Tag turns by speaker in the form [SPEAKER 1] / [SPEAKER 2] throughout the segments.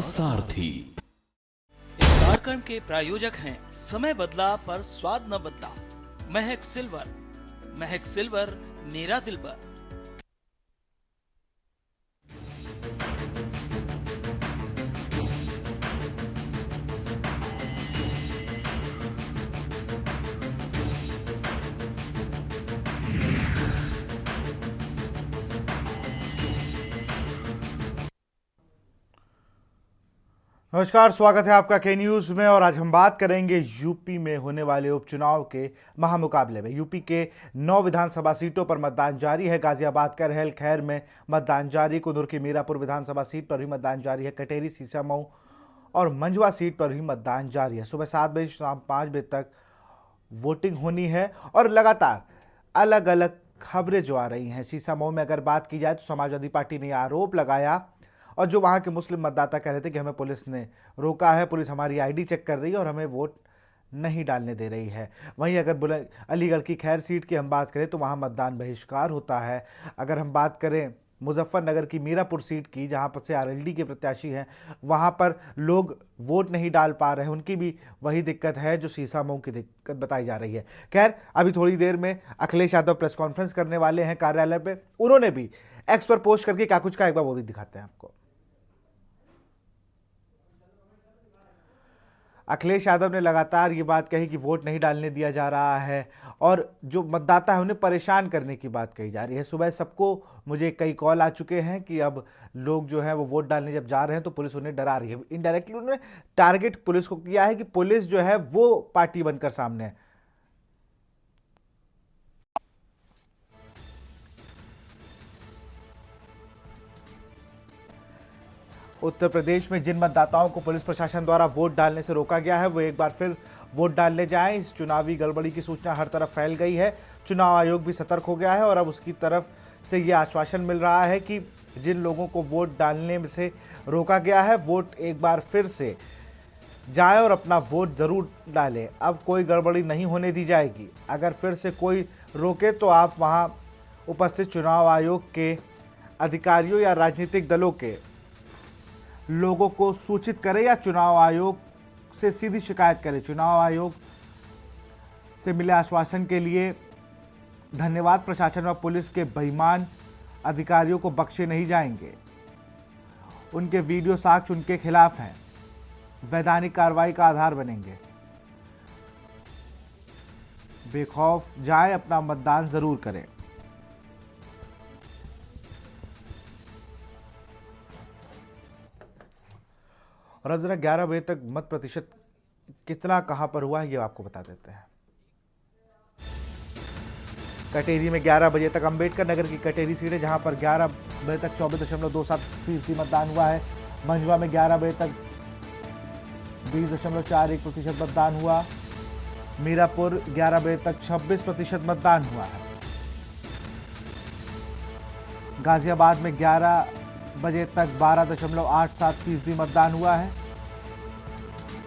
[SPEAKER 1] सारथी।
[SPEAKER 2] इस कार्यक्रम के प्रायोजक हैं समय बदला पर स्वाद न बदला, महक सिल्वर। महक सिल्वर, मेरा दिलबर।
[SPEAKER 3] नमस्कार, स्वागत है आपका के न्यूज में। और आज हम बात करेंगे यूपी में होने वाले उपचुनाव के महामुकाबले में। यूपी के 9 विधानसभा सीटों पर मतदान जारी है। गाजियाबाद, करहल, खैर में मतदान जारी। कुदुर की मीरापुर विधानसभा सीट पर भी मतदान जारी है। कटेरी, सीसामऊ और मंझवा सीट पर भी मतदान जारी है। सुबह 7 बजे शाम 5 बजे तक वोटिंग होनी है और लगातार अलग अलग खबरें जो आ रही हैं। सीसामऊ में अगर बात की जाए तो समाजवादी पार्टी ने आरोप लगाया और जो वहाँ के मुस्लिम मतदाता कह रहे थे कि हमें पुलिस ने रोका है, पुलिस हमारी आईडी चेक कर रही है और हमें वोट नहीं डालने दे रही है। वहीं अगर अलीगढ़ की खैर सीट की हम बात करें तो वहाँ मतदान बहिष्कार होता है। अगर हम बात करें मुजफ्फरनगर की मीरापुर सीट की, जहाँ पर से आरएलडी के प्रत्याशी हैं, वहाँ पर लोग वोट नहीं डाल पा रहे हैं। उनकी भी वही दिक्कत है जो सीसामऊ की दिक्कत बताई जा रही है। खैर, अभी थोड़ी देर में अखिलेश यादव प्रेस कॉन्फ्रेंस करने वाले हैं कार्यालय पे। उन्होंने भी एक्स पर पोस्ट करके क्या कुछ कहा, एक बार वो भी दिखाते हैं आपको। अखिलेश यादव ने लगातार ये बात कही कि वोट नहीं डालने दिया जा रहा है और जो मतदाता है उन्हें परेशान करने की बात कही जा रही है। सुबह सबको मुझे कई कॉल आ चुके हैं कि अब लोग जो है वो वोट डालने जब जा रहे हैं तो पुलिस उन्हें डरा रही है। इनडायरेक्टली उन्होंने टारगेट पुलिस को किया है कि पुलिस जो है वो पार्टी बनकर सामने है। उत्तर प्रदेश में जिन मतदाताओं को पुलिस प्रशासन द्वारा वोट डालने से रोका गया है वो एक बार फिर वोट डालने जाएं। इस चुनावी गड़बड़ी की सूचना हर तरफ फैल गई है। चुनाव आयोग भी सतर्क हो गया है और अब उसकी तरफ से ये आश्वासन मिल रहा है कि जिन लोगों को वोट डालने से रोका गया है, वोट एक बार फिर से जाए और अपना वोट ज़रूर डालें। अब कोई गड़बड़ी नहीं होने दी जाएगी। अगर फिर से कोई रोके तो आप वहाँ उपस्थित चुनाव आयोग के अधिकारियों या राजनीतिक दलों के लोगों को सूचित करें या चुनाव आयोग से सीधी शिकायत करें। चुनाव आयोग से मिले आश्वासन के लिए धन्यवाद। प्रशासन व पुलिस के बेईमान अधिकारियों को बख्शे नहीं जाएंगे। उनके वीडियो साक्ष्य उनके खिलाफ हैं, वैधानिक कार्रवाई का आधार बनेंगे। बेखौफ जाए, अपना मतदान जरूर करें। और अब जरा 11 बजे तक मत प्रतिशत कितना कहां पर हुआ है ये आपको बता देते हैं। कटेरी में 11 बजे तक अंबेडकर नगर की कटेरी सीट है, जहां पर 11 बजे तक 24.27% मतदान हुआ है। मंझवा में 11 बजे तक 20.41% मतदान हुआ। मीरापुर 11 बजे तक 26% मतदान हुआ है। गाजियाबाद में 11 बजे तक 12.87% मतदान हुआ है।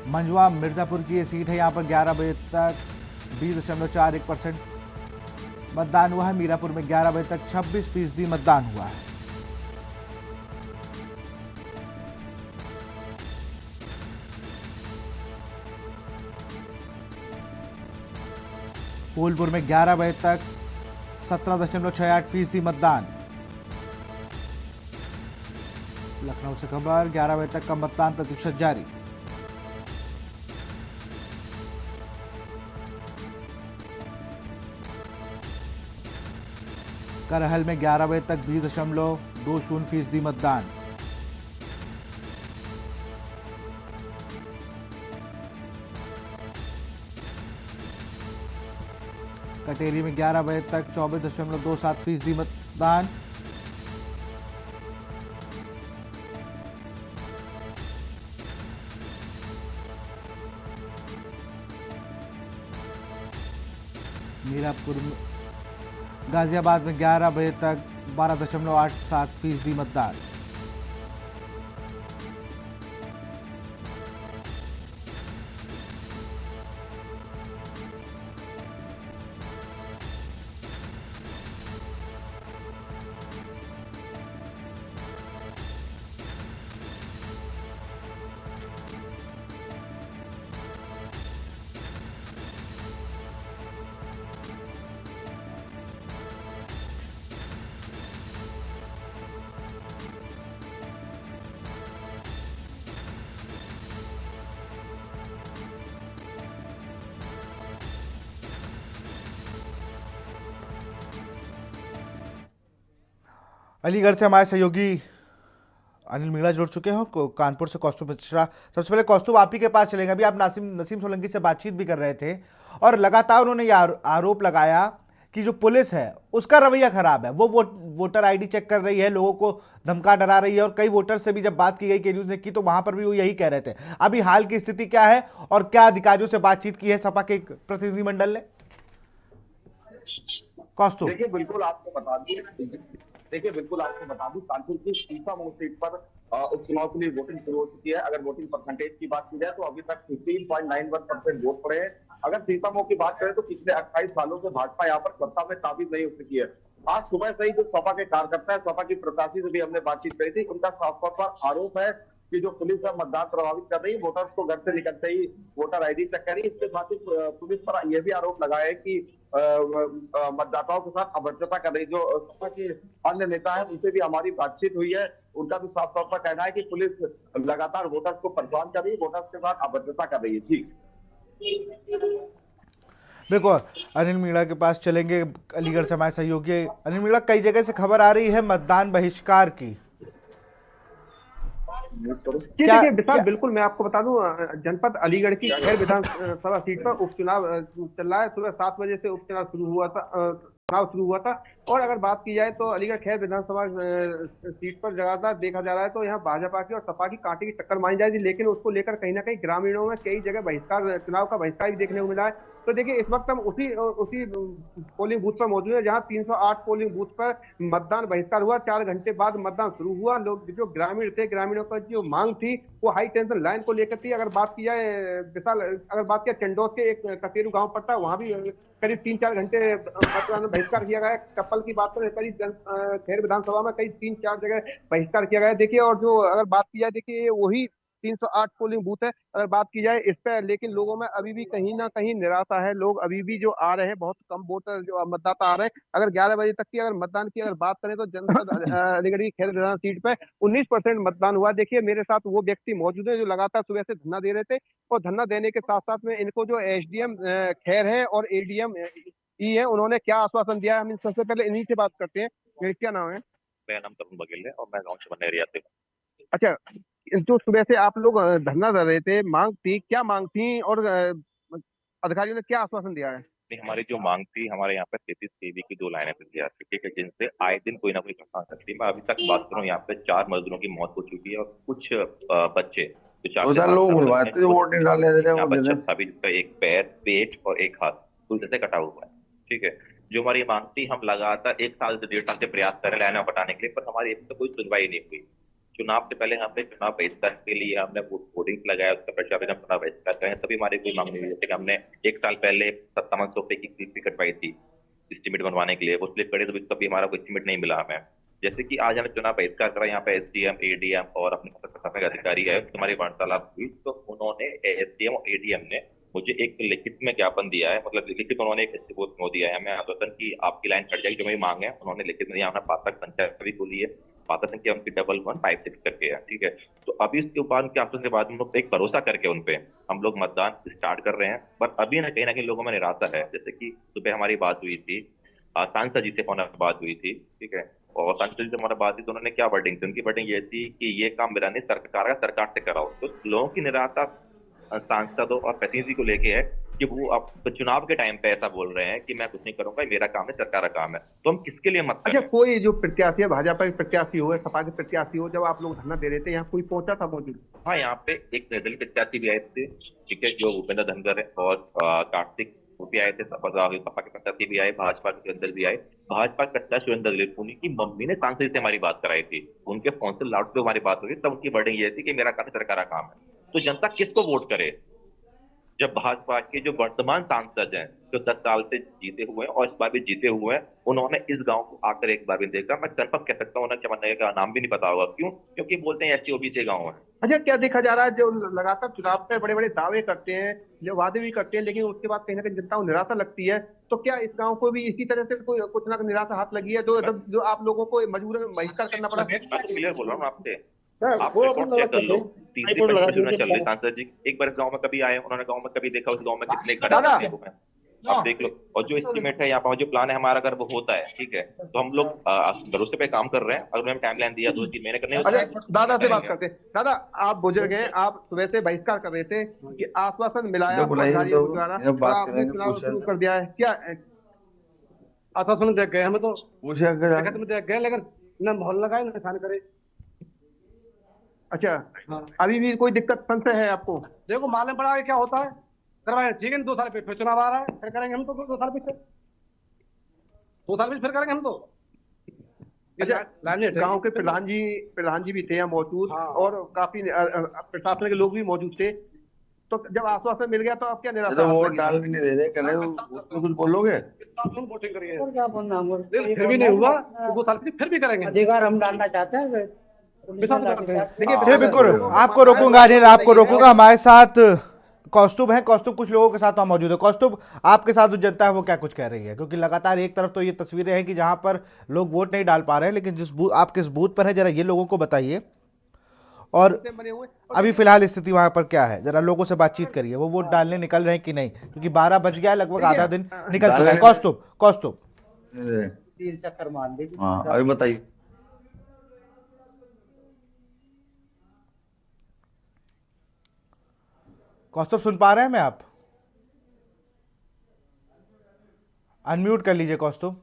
[SPEAKER 3] मंझवा मिर्जापुर की ये सीट है, यहाँ पर 11 बजे तक 20.41% मतदान हुआ है। मीरापुर में 11 बजे तक 26% मतदान हुआ है। फूलपुर में 11 बजे तक 17.68% मतदान। लखनऊ से खबर, 11 बजे तक का मतदान प्रतिशत जारी। करहल में 11 बजे तक 20.20% मतदान। कटेरी में 11 बजे तक 24.27% मतदान। मीरापुर में गाजियाबाद में 11 बजे तक 12.87% मतदान। अलीगढ़ से हमारे सहयोगी अनिल मीणा जुड़ चुके हैं कानपुर से कौस्तुभ मिश्रा। सबसे पहले कौस्तुभ, आप ही के पास चलेंगे। अभी आप नसीम सोलंकी से बातचीत भी कर रहे थे और लगातार उन्होंने ये आरोप लगाया कि जो पुलिस है उसका रवैया खराब है। वो वोटर आईडी चेक कर रही है, लोगों को धमका डरा रही है, और कई वोटर से भी जब बात की गई के न्यूज ने की तो वहां पर भी वो यही कह रहे थे। अभी हाल की स्थिति क्या है और क्या अधिकारियों से बातचीत की है सपा के प्रतिनिधिमंडल ने? कौस्तुभ।
[SPEAKER 1] बिल्कुल आपको बता दूं कानपुर की सीतामऊ सीट पर उपचुनाव के लिए वोटिंग शुरू हो चुकी है। अगर वोटिंग परसेंटेज की बात की जाए तो अभी तक 15.91% वोट पड़े हैं। अगर सीतामऊ की बात करें तो पिछले 28 सालों से भाजपा यहाँ पर सत्ता में काबिज नहीं हो सकी है। आज सुबह से ही जो सपा के कार्यकर्ता है, सपा की प्रत्याशी से भी हमने बातचीत करी थी, उनका साफ तौर पर आरोप है कि जो पुलिस है मतदान प्रभावित कर रही है, वोटर्स को घर से निकलते ही वोटर आईडी चेक कर रही है। इसके साथ ही पुलिस पर यह भी आरोप लगाया है कि मतदाताओं के साथ अभद्रता कर रही। जो सपा के अन्य नेता है उनसे भी हमारी बातचीत हुई है, उनका भी साफ तौर पर कहना है कि पुलिस लगातार वोटर्स को परेशान कर रही है, वोटर्स के साथ अभद्रता कर रही है। जी
[SPEAKER 3] देखो, अनिल मीणा के पास चलेंगे। अलीगढ़ से हमारे सहयोगी अनिल मीणा, कई जगह से खबर आ रही है मतदान बहिष्कार की।
[SPEAKER 4] देखिए विशाल, बिल्कुल मैं आपको बता दूं, जनपद अलीगढ़ की खैर विधानसभा सीट पर उपचुनाव चल रहा है। सुबह 7 बजे से उपचुनाव शुरू हुआ था और अगर बात की जाए तो अलीगढ़ खैर विधानसभा सीट पर लगातार देखा जा रहा है तो यहाँ भाजपा की और सपा की कांटे की टक्कर मानी जाएगी, लेकिन उसको लेकर कहीं ना कहीं ग्रामीणों में कई जगह चुनाव का बहिष्कार भी देखने को मिला है। तो देखिए इस वक्त हम उसी पोलिंग बूथ पर मौजूद है जहां 308 पोलिंग बूथ पर मतदान बहिष्कार हुआ। 4 घंटे बाद मतदान शुरू हुआ। लोग जो ग्रामीण थे, ग्रामीणों का जो मांग थी वो हाई टेंशन लाइन को लेकर थी। अगर बात की जाए विशाल, अगर बात किया चंडोस के एक कसेरू गांव पड़ता है, वहां भी करीब 3-4 घंटे मतदान बहिष्कार किया गया। कपल की बात करें, करीब खैर विधानसभा में कई 3-4 जगह बहिष्कार किया गया। देखिए, और जो अगर बात की जाए, देखिए वही 308 पोलिंग बूथ है अगर बात की जाए इस पर, लेकिन लोगों में अभी भी कहीं ना कहीं निराशा है। लोग अभी भी जो आ रहे हैं, बहुत कम वोटर जो मतदाता आ रहे हैं। अगर 11 बजे तक की अगर मतदान की अगर बात करें तो जनपद अलीगढ़ की खैर विधानसभा सीट पर 19% मतदान हुआ। देखिए मेरे साथ वो व्यक्ति मौजूद है जो लगातार सुबह से धरना दे रहे थे और धरना देने के साथ साथ में इनको जो एसडीएम खैर है और एडीएम ई है, उन्होंने क्या आश्वासन दिया है, हम सबसे पहले इन्हीं से बात करते हैं। क्या नाम है?
[SPEAKER 5] मेरा नाम तरुण बघेल है और मैं गांव चमनेरिया से हूँ।
[SPEAKER 4] अच्छा, जो सुबह से आप लोग धरना दे रहे थे, मांग थी, क्या मांग थी और अधिकारियों ने क्या आश्वासन दिया है?
[SPEAKER 5] हमारी जो मांग थी, हमारे यहाँ पे 33 केवी की 2 लाइनें तैयार थी, ठीक है, जिनसे आए दिन कोई ना कोई घटना सकती है। मैं अभी तक बात करूँ, यहाँ पे 4 मजदूरों की मौत हो चुकी है और कुछ बच्चे जो 4 बच्चा अभी जिसका एक पैर, पेट और एक हाथ पूरी से कटा हुआ है, ठीक है। जो हमारी मांग थी, हम लगातार 1 साल से 1.5 साल से प्रयास कर रहे हैं लाइनें हटाने के लिए, पर हमारी अभी तक कोई सुनवाई नहीं हुई। चुनाव से पहले हमने चुनाव बहिष्कार के लिए हमने होर्डिंग्स लगाया, उसका प्रचार में चुनाव बहिष्कार करें, तभी हमारी कोई मांग नहीं हुई। जैसे कि हमने 1 साल पहले 5700 रुपए की स्लिप भी कटवाई थी एस्टीमेट बनवाने के लिए, वो स्लिप कटी तो तभी हमारा कोई एस्टीमेट नहीं मिला हमें। जैसे कि आज हमें चुनाव बहिष्कार करा, यहाँ पे एसडीएम, एडीएम और अपने प्रशासनिक अधिकारी है, हमारी वार्तालाप हुई तो उन्होंने एसडीएम और एडीएम ने मुझे एक लिखित में ज्ञापन दिया है, मतलब लिखित उन्होंने एक वो दिया है हमें आश्वासन की आपकी लाइन कट जाएगी, जो मेरी मांग है उन्होंने लिखित में दिया। हमने पात्रक पंचायत भी खोली है, पात्र संख्या उनकी 111556 करके है, ठीक है। तो अभी इसके बाद उनके आश्वासन के बाद हम लोग एक भरोसा करके उनपे हम लोग मतदान स्टार्ट कर रहे हैं, पर अभी ना कहीं लोगों में निराशा है। जैसे कि सुबह हमारी बात हुई थी, सांसद जी से बात हुई थी, ठीक है, और सांसद जी से हमारा बात हुई तो उन्होंने क्या वर्डिंग थी, उनकी वर्डिंग ये थी कि ये काम मेरा नहीं, सरकार से कराओ। तो लोगों की निराशा सांसदों और प्रतिनिधि को लेके है कि वो अब चुनाव के टाइम पे ऐसा बोल रहे हैं कि मैं कुछ नहीं करूंगा, मेरा काम है, सरकार का काम है। तो हम किसके लिए मत करें?
[SPEAKER 4] अच्छा, कोई जो प्रत्याशी है, भाजपा के प्रत्याशी हो, सपा के प्रत्याशी हो, जब आप लोग धरना दे रहे थे यहाँ कोई पहुंचा था मौजूद?
[SPEAKER 5] हाँ, यहाँ पे एक निर्दलीय प्रत्याशी भी आए थे, ठीक है, जो भूपेंद्र धनगर है, और कार्तिक भी आए थे, सपा के प्रत्याशी भी आए, भाजपा के सुरेंद्र भी आए। भाजपा के प्रत्याशी सुरेंद्र दलित की मम्मी ने सांसद से हमारी बात कराई थी, उनके फोन से लाउड पे हमारी बात हुई, तब उनकी वर्डिंग ये थी कि मेरा काम सरकार का काम है। तो जनता किसको वोट करे जब भाजपा के जो वर्तमान सांसद हैं, जो 10 साल से जीते हुए हैं और इस बार भी जीते हुए हैं, उन्होंने इस गांव को आकर एक बार भी देखा? मैं कंफर्म कह सकता हूँ, उन्हें चमननगर का नाम भी नहीं पता होगा। क्यों? क्योंकि बोलते हैं एससी ओबीसी गांव है।
[SPEAKER 4] अच्छा, क्या देखा जा रहा है, जो लगातार चुनाव पे बड़े बड़े दावे करते हैं, जो वादे भी करते हैं, लेकिन उसके बाद कहीं ना कहीं जनता को निराशा लगती है। तो क्या इस गांव को भी इसी तरह से कोई कुछ ना निराशा हाथ लगी है, जो आप लोगों को मजबूरन बहिष्कार करना पड़ा?
[SPEAKER 5] मैं क्लियर बोल रहा हूँ आपसे, आप रिकॉर्ड चेक कर लो। तीसरी पंचायत चल रही सांसद जी एक बार इस गांव में कभी आए, उन्होंने गांव में कभी देखा उस गांव में कितने घर हैं? आप देख लो। और जो एस्टिमेट है यहाँ पर, जो प्लान है हमारा, अगर वो होता है ठीक है, तो हम लोग भरोसे पे काम कर रहे हैं। अगर हमें टाइम लाइन दिया 2-3 महीने करने,
[SPEAKER 4] अरे दादा से बात करते हैं। दादा, आप बुजुर्ग हैं, आप सुबह से बहिष्कार कर रहे थे कि आश्वासन मिलाया गाड़ियों द्वारा और आपने चुनाव शुरू कर दिया है, क्या आश्वासन दे गए? हमें तो देख गए, लेकिन न माहौल लगाए न निशान करे। अच्छा, अभी भी कोई दिक्कत संशय है आपको? देखो मालूम पड़ा क्या होता है, करवाए ठीक है। 2 साल फिर चुनाव आ रहा है, फिर करेंगे हम तो 2 साल पीछे, 2 साल पीछे फिर करेंगे हम तो। अच्छा, गांव के प्रधान जी भी थे यहाँ मौजूद, और काफी प्रशासन के लोग भी मौजूद थे। तो जब आश्वासन मिल गया तो अब क्या निराशा?
[SPEAKER 6] तो वोट डाल भी नहीं दे रहे, कह रहे उसमें कुछ बोलोगे?
[SPEAKER 4] वोटिंग करिए, फिर भी नहीं हुआ, 2 साल पीछे फिर भी करेंगे।
[SPEAKER 7] अधिकार हम डालना चाहते हैं।
[SPEAKER 3] चलिए बिल्कुल, आपको रोकूंगा अनिल, आपको रोकूंगा। हमारे साथ कौस्तुभ हैं। कौस्तुभ, कुछ लोगों के साथ हम मौजूद है। कौस्तुभ, आपके साथ जो जनता है वो क्या कुछ कह रही है? क्योंकि लगातार एक तरफ तो ये तस्वीरें हैं कि जहां पर लोग वोट नहीं डाल पा रहे हैं, लेकिन आप किस बूथ पर है जरा ये लोगों को बताइए, और अभी फिलहाल स्थिति वहां पर क्या है, जरा लोगों से बातचीत करिए। वो वोट डालने निकल रहे हैं कि नहीं? क्योंकि 12 बज गया, लगभग आधा दिन निकल चुका है। कौस्तुभ
[SPEAKER 7] 3 चक्कर मार दीजिए।
[SPEAKER 6] हाँ, अभी बताइए।
[SPEAKER 3] कौस्तुभ, सुन पा रहे हैं मैं? आप अनम्यूट कर लीजिए कौस्तुभ।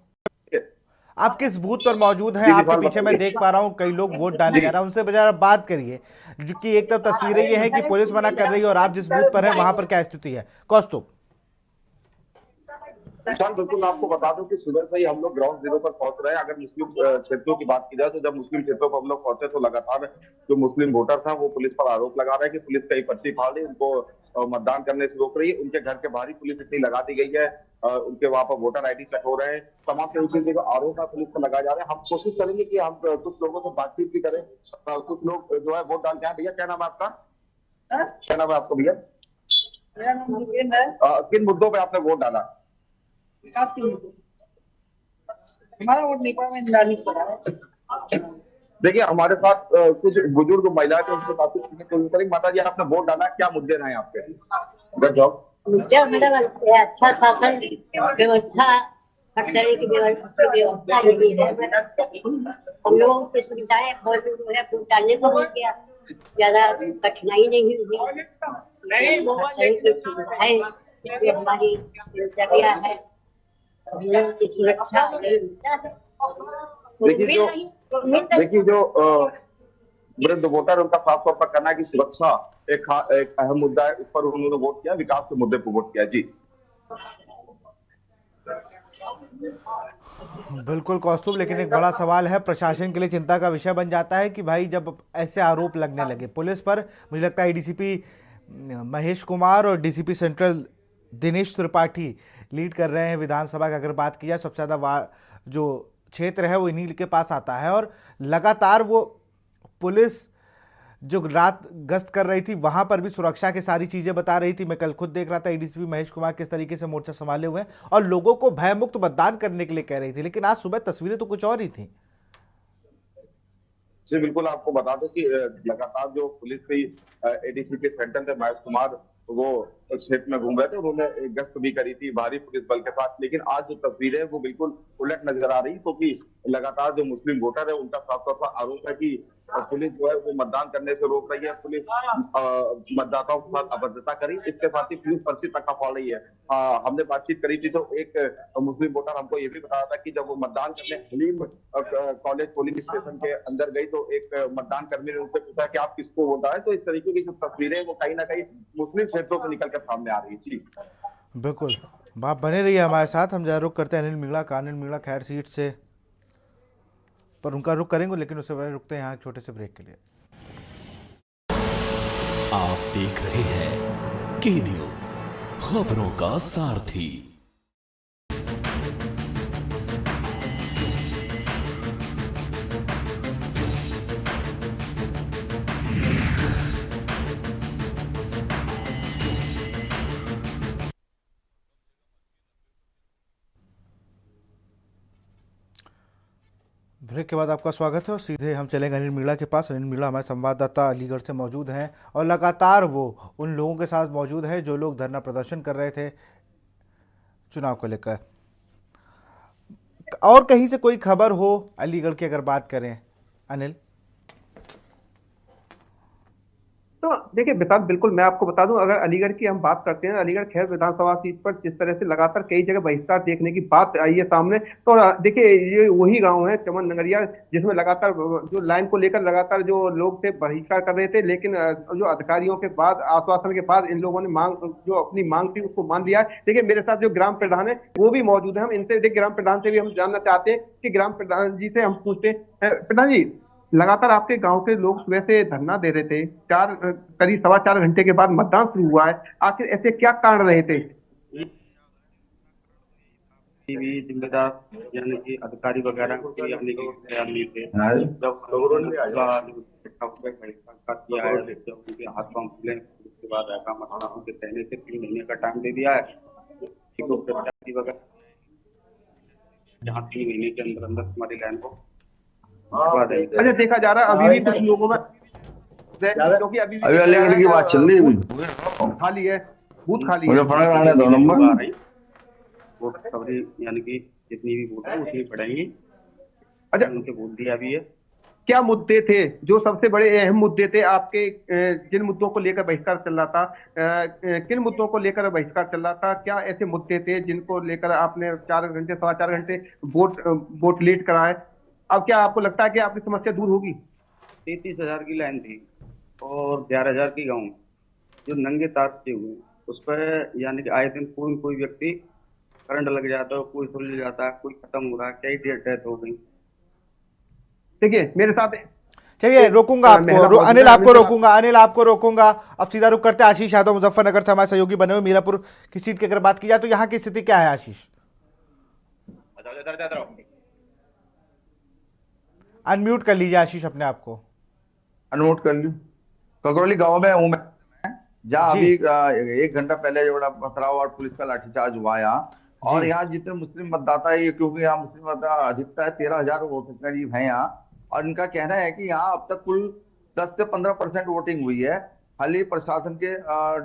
[SPEAKER 3] आप किस बूथ पर मौजूद हैं? आपके पीछे मैं देख पा रहा हूं कई लोग वोट डालने जा रहे हैं, उनसे जरा बात करिए। जो कि एक तरफ तस्वीरें ये है कि पुलिस मना कर रही है और आप जिस बूथ पर हैं वहां पर क्या स्थिति है? कौस्तुभ।
[SPEAKER 1] विशाल, बिल्कुल मैं आपको बता दूं कि सुबह से ही हम लोग ग्राउंड जीरो पर पहुंच रहे हैं। अगर मुस्लिम क्षेत्रों की बात की जाए तो जब मुस्लिम क्षेत्रों पर हम लोग पहुंचे तो लगातार जो मुस्लिम वोटर था वो पुलिस पर आरोप लगा रहे हैं कि पुलिस कई पर्ची फाड़ रही, उनको मतदान करने से रोक रही है। उनके घर के बाहर ही पुलिस इतनी लगा दी गई है, उनके वहां पर वोटर ID चेक हो रहे हैं। तमाम तरीके के आरोप पुलिस पर लगाए जा रहे हैं। हम कोशिश करेंगे कि हम कुछ लोगों से बातचीत भी करें। कुछ लोग जो है वोट डाल के आए। भैया, क्या नाम है आपका? क्या नाम है आपका भैया?
[SPEAKER 7] मेरा नाम मुकेश है।
[SPEAKER 1] किन मुद्दों पे आपने वोट डाला?
[SPEAKER 7] हमारा वोट नहीं पड़ा, मैं डालने पड़ा।
[SPEAKER 1] देखिए, हमारे साथ कुछ बुजुर्ग महिलाएं थे, उनसे बातचीत कोशिश करेंगे। माता जी, आपने वोट डाला, क्या मुद्दे रहे आपके? Good job.
[SPEAKER 7] मुद्दा मेरा अच्छा शासन व्यवस्था, हर तरह की व्यवस्था यही है। हम लोगों की सुविधाएं बहुत जो है वोट डालने को हो गया, ज्यादा कठिनाई नहीं हुई। हर तरह की सुविधाएं जो हमारी दिनचर्या है, हम लोगों की सुरक्षा
[SPEAKER 1] देखिए जो वृद्ध वोटर, उनका साफ तौर पर कहना है कि सुरक्षा एक अहम मुद्दा है। इस पर उन्होंने वोट किया, विकास के मुद्दे पर वोट किया। जी
[SPEAKER 3] बिल्कुल कौस्तुभ, लेकिन एक बड़ा सवाल है, प्रशासन के लिए चिंता का विषय बन जाता है कि भाई जब ऐसे आरोप लगने लगे पुलिस पर, मुझे लगता है ADCP महेश कुमार और DCP central Dinesh Tripathi lead कर रहे हैं विधानसभा की। अगर बात की जाए सबसे ज़्यादा जो क्षेत्र है वो इन्हीं के पास आता है, और लगातार वो पुलिस जो रात गश्त कर रही थी वहां पर भी सुरक्षा की सारी चीजें बता रही थी। मैं कल खुद देख रहा था ADCP महेश कुमार किस तरीके से मोर्चा संभाले हुए हैं और लोगों को भयमुक्त मतदान करने के लिए कह रही थी, लेकिन आज सुबह तस्वीरें तो कुछ और ही थी।
[SPEAKER 1] जी बिल्कुल, आपको बता दो कि लगातार जो पुलिस की ADCP सेंटर थे महेश कुमार, वो क्षेत्र में घूम रहे थे। उन्होंने गश्त भी करी थी भारी पुलिस बल के साथ, लेकिन आज जो तस्वीरें वो बिल्कुल उलट नजर आ रही, क्योंकि लगातार जो मुस्लिम वोटर है उनका साफ तौर पर आरोप है कि पुलिस जो है वो मतदान करने से रोक रही है। पुलिस मतदाताओं के साथ अभद्रता करी, इसके साथ ही पुलिस पर्ची तक फाड़ रही है। हमने बातचीत करी थी तो एक मुस्लिम वोटर हमको ये भी बताया था कि जब वो मतदान करने हलीम कॉलेज पोलिंग स्टेशन के अंदर गई तो एक मतदान कर्मी ने उनसे पूछा कि आप किसको वोट डालें। तो इस तरीके की जो तस्वीरें वो कहीं ना कहीं मुस्लिम क्षेत्रों से निकल कर सामने आ रही थी।
[SPEAKER 3] बिल्कुल, आप बने रहिए हमारे साथ। हम जरा रुक करते हैं अनिल मीणा का। अनिल मीणा खैर सीट से पर उनका रुक करेंगे, लेकिन उससे पहले रुकते हैं यहाँ एक छोटे से ब्रेक के लिए।
[SPEAKER 8] आप देख रहे हैं के न्यूज, खबरों का सारथी।
[SPEAKER 3] ब्रेक के बाद आपका स्वागत है और सीधे हम चलेंगे अनिल मीणा के पास। अनिल मीणा हमारे संवाददाता अलीगढ़ से मौजूद हैं और लगातार वो उन लोगों के साथ मौजूद है जो लोग धरना प्रदर्शन कर रहे थे चुनाव को लेकर। और कहीं से कोई खबर हो अलीगढ़ की अगर बात करें अनिल?
[SPEAKER 4] तो देखिए विशाल, बिल्कुल मैं आपको बता दूं, अगर अलीगढ़ की हम बात करते हैं, अलीगढ़ खैर विधानसभा सीट पर जिस तरह से लगातार कई जगह बहिष्कार देखने की बात आई है सामने, तो देखिए ये वही गांव है चमन नगरिया, जिसमें लगातार जो लाइन को लेकर लगातार जो लोग थे बहिष्कार कर रहे थे, लेकिन जो अधिकारियों के बाद आश्वासन के बाद इन लोगों ने जो अपनी मांग थी उसको मान लिया है। देखिए मेरे साथ जो ग्राम प्रधान है वो भी मौजूद है, हम इनसे देखिए ग्राम प्रधान से भी हम जानना चाहते हैं कि ग्राम प्रधान जी से हम पूछते हैं, प्रधान जी लगातार आपके गांव के लोग सुबह से धरना दे रहे थे, करीब 4.25 घंटे के बाद मतदान शुरू हुआ है, आखिर ऐसे क्या कारण रहे थे?
[SPEAKER 9] भी जिम्मेदार यानी कि अधिकारी वगैरह यानी कि थे जब लोगों ने किया है, जब उनके हाथ पांव खुले उसके बाद ऐसा मतलब उनके कहने से 3 महीने का टाइम दे दिया है वगैरह, जहाँ 3 महीने के अंदर अंदर हमारी लाइन को
[SPEAKER 4] अच्छा देखा जा रहा है अभी भी कुछ लोगों में, क्योंकि अभी
[SPEAKER 6] अलीगढ़ की बात चल रही है,
[SPEAKER 4] खाली है, बूथ खाली है,
[SPEAKER 6] मुजफ्फरनगर आने 2 नंबर
[SPEAKER 9] वोट खबरी यानी कि जितनी भी वोट है उतनी पड़ेंगी।
[SPEAKER 4] अच्छा
[SPEAKER 9] उनके वोट दिया भी है।
[SPEAKER 4] क्या मुद्दे थे जो सबसे बड़े अहम मुद्दे थे आपके, जिन मुद्दों को लेकर बहिष्कार चल रहा था, किन मुद्दों को लेकर बहिष्कार चल रहा था? क्या ऐसे मुद्दे थे जिनको लेकर आपने 4 घंटे 4.25 घंटे वोट लेट कराए? अब क्या आपको लगता है कि आपकी समस्या दूर होगी?
[SPEAKER 9] 33,000 की लाइन थी और 11,000 की गाँव जो नंगे तार से हुए उस पर यानी कि आए दिन कोई व्यक्ति करंट लग जाता है, कोई सुलझ जाता है, कोई खत्म हो रहा है, कई डेथ हो गई।
[SPEAKER 4] देखिए मेरे साथ,
[SPEAKER 3] चलिए रोकूंगा आपको, अनिल आपको रोकूंगा। अब सीधा रुक करते हैं आशीष यादव मुजफ्फरनगर से हमारे सहयोगी बने हुए मीरापुर की सीट की अगर बात की जाए तो यहाँ की स्थिति क्या है आशीष? अनम्यूट कर लीजिए आशीष अपने आप को।
[SPEAKER 6] अनम्यूट कर ली। ककरौली गांव में हूं मैं, जहाँ अभी 1 घंटा पहले जो बड़ा पथराव और पुलिस का लाठीचार्ज हुआ यहाँ, और यहाँ जितने मुस्लिम मतदाता है, क्योंकि यहाँ मुस्लिम मतदाता अधिकता है, 13,000 वोट के करीब है यहाँ, और इनका कहना है कि यहाँ अब तक कुल 10 से 15% वोटिंग हुई है, खाली प्रशासन के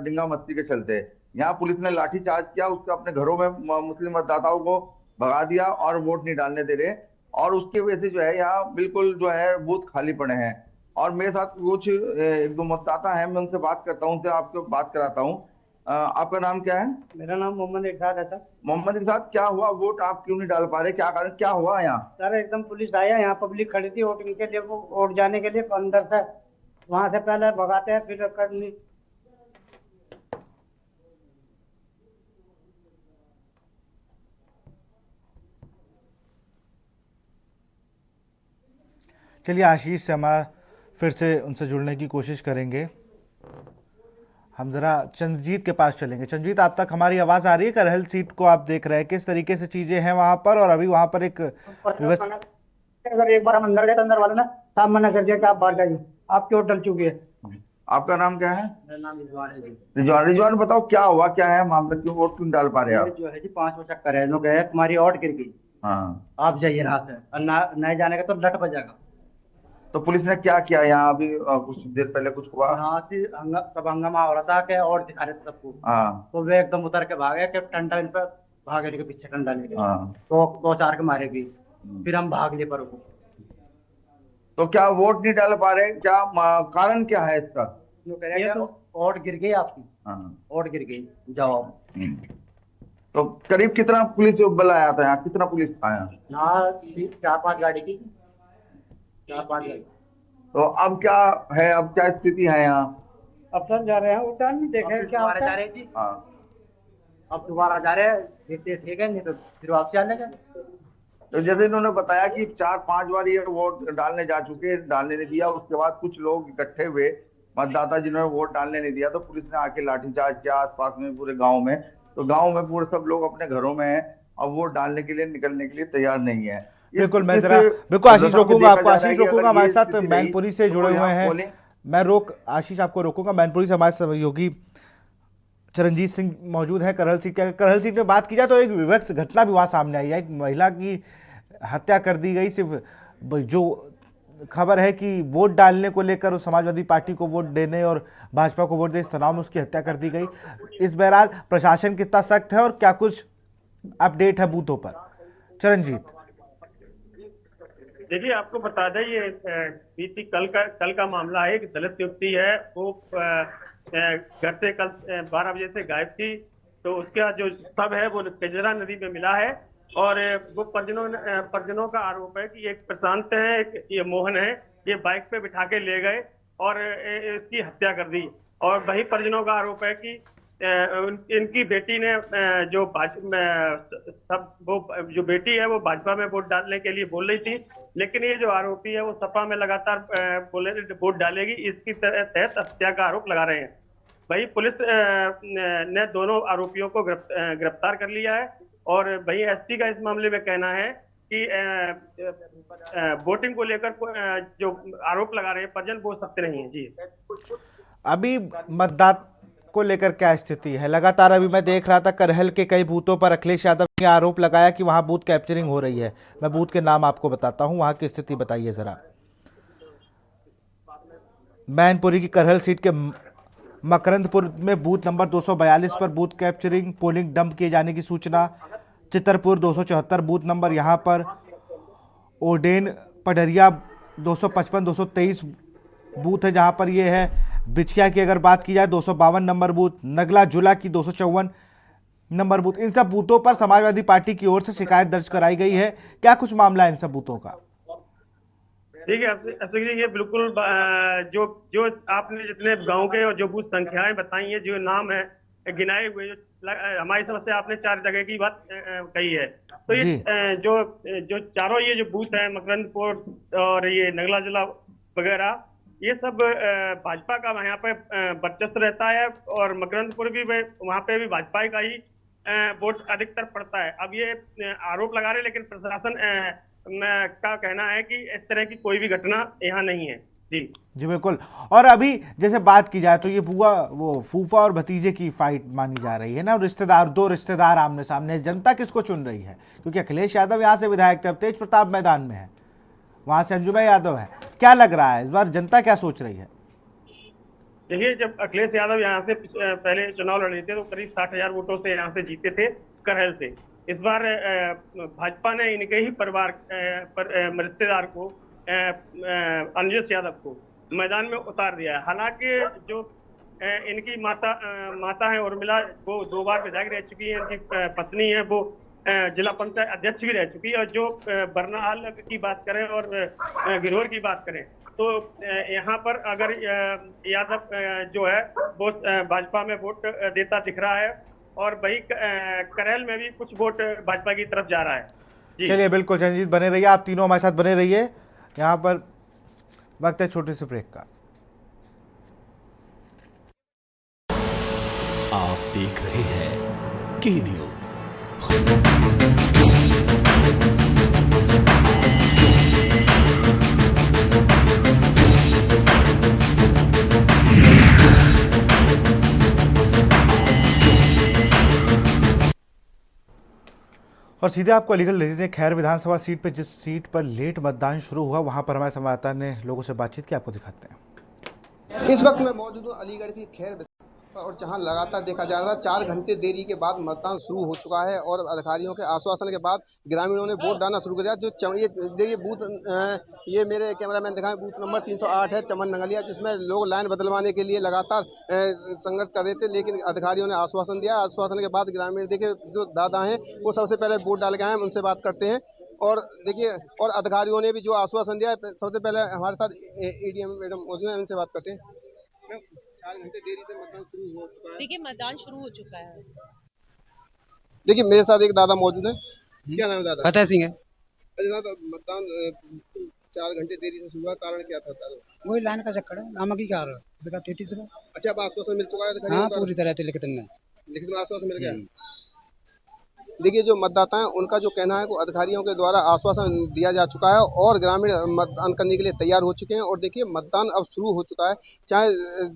[SPEAKER 6] डिंगा मस्ती के चलते। यहाँ पुलिस ने लाठीचार्ज किया, उसके अपने घरों में मुस्लिम मतदाताओं को भगा दिया और वोट नहीं डालने दे रहे, और उसकी वजह से जो है यहाँ बिल्कुल जो है बूथ खाली पड़े हैं। और मेरे साथ कुछ 1-2 मतदाता हैं, मैं उनसे बात करता हूँ, उनसे आपको बात कराता हूँ। आपका नाम क्या है?
[SPEAKER 10] मेरा नाम मोहम्मद इरशाद है सर।
[SPEAKER 6] मोहम्मद इरशाद, क्या हुआ? वोट आप क्यों नहीं डाल पा रहे? क्या कारण, क्या हुआ यहाँ?
[SPEAKER 10] सर एकदम पुलिस आया, यहाँ पब्लिक खड़ी थी वोटिंग के लिए, वो वोट जाने के लिए अंदर से वहां से पहले भगाते हैं फिर करनी।
[SPEAKER 3] चलिए आशीष से हमारा फिर से उनसे जुड़ने की कोशिश करेंगे। हम जरा चंद्रजीत के पास चलेंगे। चंद्रजीत, आप तक हमारी आवाज़ आ रही है? करहल सीट को आप देख रहे हैं, किस तरीके से चीज़ें हैं वहाँ पर, और अभी वहाँ पर एक
[SPEAKER 10] अगर एक बार हम अंदर गए तो अंदर वाले ने साफ मना कर दिया कि आप बाहर जाइए, आपकी वोट डल चुकी है।
[SPEAKER 6] आपका नाम क्या है?
[SPEAKER 10] मेरा नाम रिजवान है जी।
[SPEAKER 6] रिजवान, बताओ क्या हुआ, क्या है मामला, क्यों वोट क्यों डाल पा रहे हैं आप?
[SPEAKER 10] जो है जी 5 चक्कर है, लोग तुम्हारी वोट गिर गई,
[SPEAKER 6] हाँ
[SPEAKER 10] आप जाइए रात से, और नहीं जाने का तो लट बजाएगा।
[SPEAKER 6] तो पुलिस ने क्या किया यहाँ? अभी कुछ देर पहले कुछ हुआ,
[SPEAKER 10] यहाँ से सब हंगामा हो रहा था कि और दिखा रहे थे सबको,
[SPEAKER 6] हाँ,
[SPEAKER 10] तो वे एकदम उतर के भागे कि टंडा इन पर भागे के पीछे टंडा लेके,
[SPEAKER 6] हाँ,
[SPEAKER 10] तो 2-4 के मारे भी, फिर हम भाग लिए पर को।
[SPEAKER 6] तो क्या वोट नहीं डाल पा रहे? क्या कारण क्या है इसका?
[SPEAKER 10] ये तो वोट गिर गई आपकी,
[SPEAKER 6] हाँ,
[SPEAKER 10] वोट गिर गई, जाओ।
[SPEAKER 6] तो करीब कितना पुलिस बल आया था यहाँ? कितना पुलिस था
[SPEAKER 10] यहाँ? 4-5 गाड़ी की, 4-5 गाड़ी।
[SPEAKER 6] तो अब क्या है, अब क्या स्थिति है यहाँ?
[SPEAKER 10] अब सर जा रहे हैं उठान, देखे क्या जा रहे जी।
[SPEAKER 6] हाँ,
[SPEAKER 10] अब दोबारा जा रहे हैं, देखते ठीक है, नहीं तो फिर वापस आ लेंगे।
[SPEAKER 6] तो जैसे इन्होंने बताया कि 4-5 बार ये वोट डालने जा चुके, डालने नहीं दिया, उसके बाद कुछ लोग इकट्ठे हुए मतदाता जिन्होंने वोट डालने नहीं दिया, तो पुलिस ने आके लाठीचार्ज किया आसपास में पूरे गांव में। तो गांव में पूरे सब लोग अपने घरों में हैं, अब वोट डालने के लिए निकलने के लिए तैयार नहीं है।
[SPEAKER 3] बिल्कुल, मैं जरा बिल्कुल आशीष रोकूंगा आपको, आशीष रोकूंगा, हमारे साथ मैनपुरी से जुड़े हुए हैं, मैं आशीष आपको रोकूंगा। मैनपुरी से हमारे सहयोगी चरणजीत सिंह मौजूद है करहल सीट के। करहल सीट में बात की जाए तो एक विवक्ष घटना भी वहाँ सामने आई है, एक महिला की हत्या कर दी गई। सिर्फ जो खबर है कि वोट डालने को लेकर उस समाजवादी पार्टी को वोट देने और भाजपा को वोट देने इस तनाव में उसकी हत्या कर दी गई। इस बहरहाल प्रशासन कितना सख्त है और क्या कुछ अपडेट है बूथों पर? चरणजीत।
[SPEAKER 11] देखिए, आपको बता दें, ये बीती कल का मामला है। एक दलित युवती है, वो घर से कल 12 बजे से गायब थी। तो उसका जो शव है वो केजरा नदी में मिला है, और वो परिजनों का आरोप है कि एक प्रशांत है, एक ये मोहन है, ये बाइक पे बिठा के ले गए और इसकी हत्या कर दी। और वही परिजनों का आरोप है कि इनकी बेटी ने जो बेटी है वो भाजपा में वोट डालने के लिए बोल रही थी, लेकिन ये जो आरोपी है वो सपा में लगातार वोट डालेगी, इसकी तहत हत्या का आरोप लगा रहे हैं। वही पुलिस ने दोनों आरोपियों को गिरफ्तार कर लिया है, और वही एसपी का इस मामले में कहना है कि वोटिंग को लेकर जो आरोप लगा रहे हैं परिजन, वो सत्य नहीं है। जी,
[SPEAKER 3] अभी मतदान को लेकर क्या स्थिति है? लगातार अभी मैं देख रहा था करहल के कई बूथों पर अखिलेश यादव ने आरोप लगाया कि वहां बूथ कैप्चरिंग हो रही है। मैं बूथ के नाम आपको बताता हूं, वहां की स्थिति बताइए जरा। मैनपुरी की करहल सीट के मकरंदपुर में बूथ नंबर 242 पर बूथ कैप्चरिंग, पोलिंग डंप किए जाने की सूचना। चितरपुर 274 बूथ नंबर, यहाँ पर ओडेन पडरिया 255 223 बूथ है जहाँ पर ये है। बिछिया की अगर बात की जाए 252 नंबर बूथ, नगला जुला की 254 नंबर बूथ। इन सब बूथों पर समाजवादी पार्टी की ओर से शिकायत दर्ज कराई गई है। क्या कुछ मामला है इन सब बूथों का?
[SPEAKER 11] ठीक है, ये बिल्कुल जो आपने जितने गांव के और जो बूथ संख्याएं बताई है, जो नाम है गिनाए हुए, हमारी समझ से आपने 4 जगह की बात कही है। तो ये जो चारों ये जो बूथ है, मकरंदपुर और ये नगला जिला वगैरह, ये सब भाजपा का यहाँ पे वर्चस्व रहता है, और मकरंदपुर भी वहाँ पे भी भाजपा का ही वोट अधिकतर पड़ता है। अब ये आरोप लगा रहे, लेकिन प्रशासन का कहना है कि इस तरह की कोई भी घटना यहाँ नहीं है। जी
[SPEAKER 3] बिल्कुल। और अभी जैसे बात की जाए तो ये फूफा और भतीजे की फाइट मानी जा रही है ना, दो रिश्तेदार आमने सामने। जनता किसको चुन रही है? क्योंकि अखिलेश यादव यहाँ से विधायक थे, अब तेज प्रताप मैदान में है, वहां से अंजुम यादव है। क्या लग रहा है इस बार जनता क्या सोच रही है?
[SPEAKER 11] देखिए, जब अखिलेश यादव यहाँ से पहले चुनाव लड़े थे तो करीब 60,000 वोटों से यहाँ से जीते थे करहल से। इस बार भाजपा ने इनके ही परिवार रिश्तेदार को, अंजुम यादव को मैदान में उतार दिया है। हालांकि जो इनकी माता है उर्मिला, वो 2 बार विधायक रह चुकी है, इनकी पत्नी है वो जिला पंचायत अध्यक्ष भी रह चुकी है। और जो बरनाहाल की बात करें और गिरौर की बात करें तो यहाँ पर अगर यादव जो है वो भाजपा में वोट देता दिख रहा है, और वही करहल में भी कुछ वोट भाजपा की तरफ जा रहा है।
[SPEAKER 3] चलिए बिल्कुल चंद्रजीत, बने रहिए, आप तीनों हमारे साथ बने रहिए। यहाँ पर वक्त है छोटे से ब्रेक का।
[SPEAKER 8] आप देख रहे हैं के न्यूज।
[SPEAKER 3] और सीधे आपको अलीगढ़ ले जाते हैं। खैर विधानसभा सीट पर, जिस सीट पर लेट मतदान शुरू हुआ, वहां पर हमारे संवाददाता ने लोगों से बातचीत की, आपको दिखाते हैं।
[SPEAKER 4] इस वक्त मैं मौजूद हूँ अलीगढ़ की खैर, और जहां लगातार देखा जा रहा है 4 घंटे देरी के बाद मतदान शुरू हो चुका है, और अधिकारियों के आश्वासन के बाद ग्रामीणों ने वोट डालना शुरू कर दिया। जो ये बूथ, ये मेरे कैमरामैन दिखाएं, बूथ नंबर 308 है चमन नंगलिया, जिसमें लोग लाइन बदलवाने के लिए लगातार संघर्ष कर रहे थे, लेकिन अधिकारियों ने आश्वासन दिया। आश्वासन के बाद ग्रामीण देखिए जो दादा हैं वो सबसे पहले वोट डाल के आए, उनसे बात करते हैं। और देखिए, और अधिकारियों ने भी जो आश्वासन दिया, सबसे पहले हमारे साथ एडीएम मैडम मौजूद हैं, उनसे बात करते हैं। 4 घंटे देरी से मतदान शुरू हो चुका है।
[SPEAKER 12] देखिए, मतदान शुरू हो चुका है।
[SPEAKER 4] देखिए, मेरे साथ एक दादा मौजूद है। क्या नाम है दादा?
[SPEAKER 13] फतेह सिंह है।
[SPEAKER 4] अरे दादा, मतदान 4 घंटे देरी से शुरू हुआ, कारण क्या था?
[SPEAKER 13] वही लाइन का चक्कर है, नामक ही कारण देखा 33 में।
[SPEAKER 4] अच्छा, अब आश्वासन मिल चुका है?
[SPEAKER 13] हाँ, पूरी तरह से लिखित में
[SPEAKER 4] आश्वासन मिल गया। देखिए, जो मतदाता हैं उनका जो कहना है कि अधिकारियों के द्वारा आश्वासन दिया जा चुका है, और ग्रामीण मतदान करने के लिए तैयार हो चुके हैं। और देखिए, मतदान अब शुरू हो चुका है। चाहे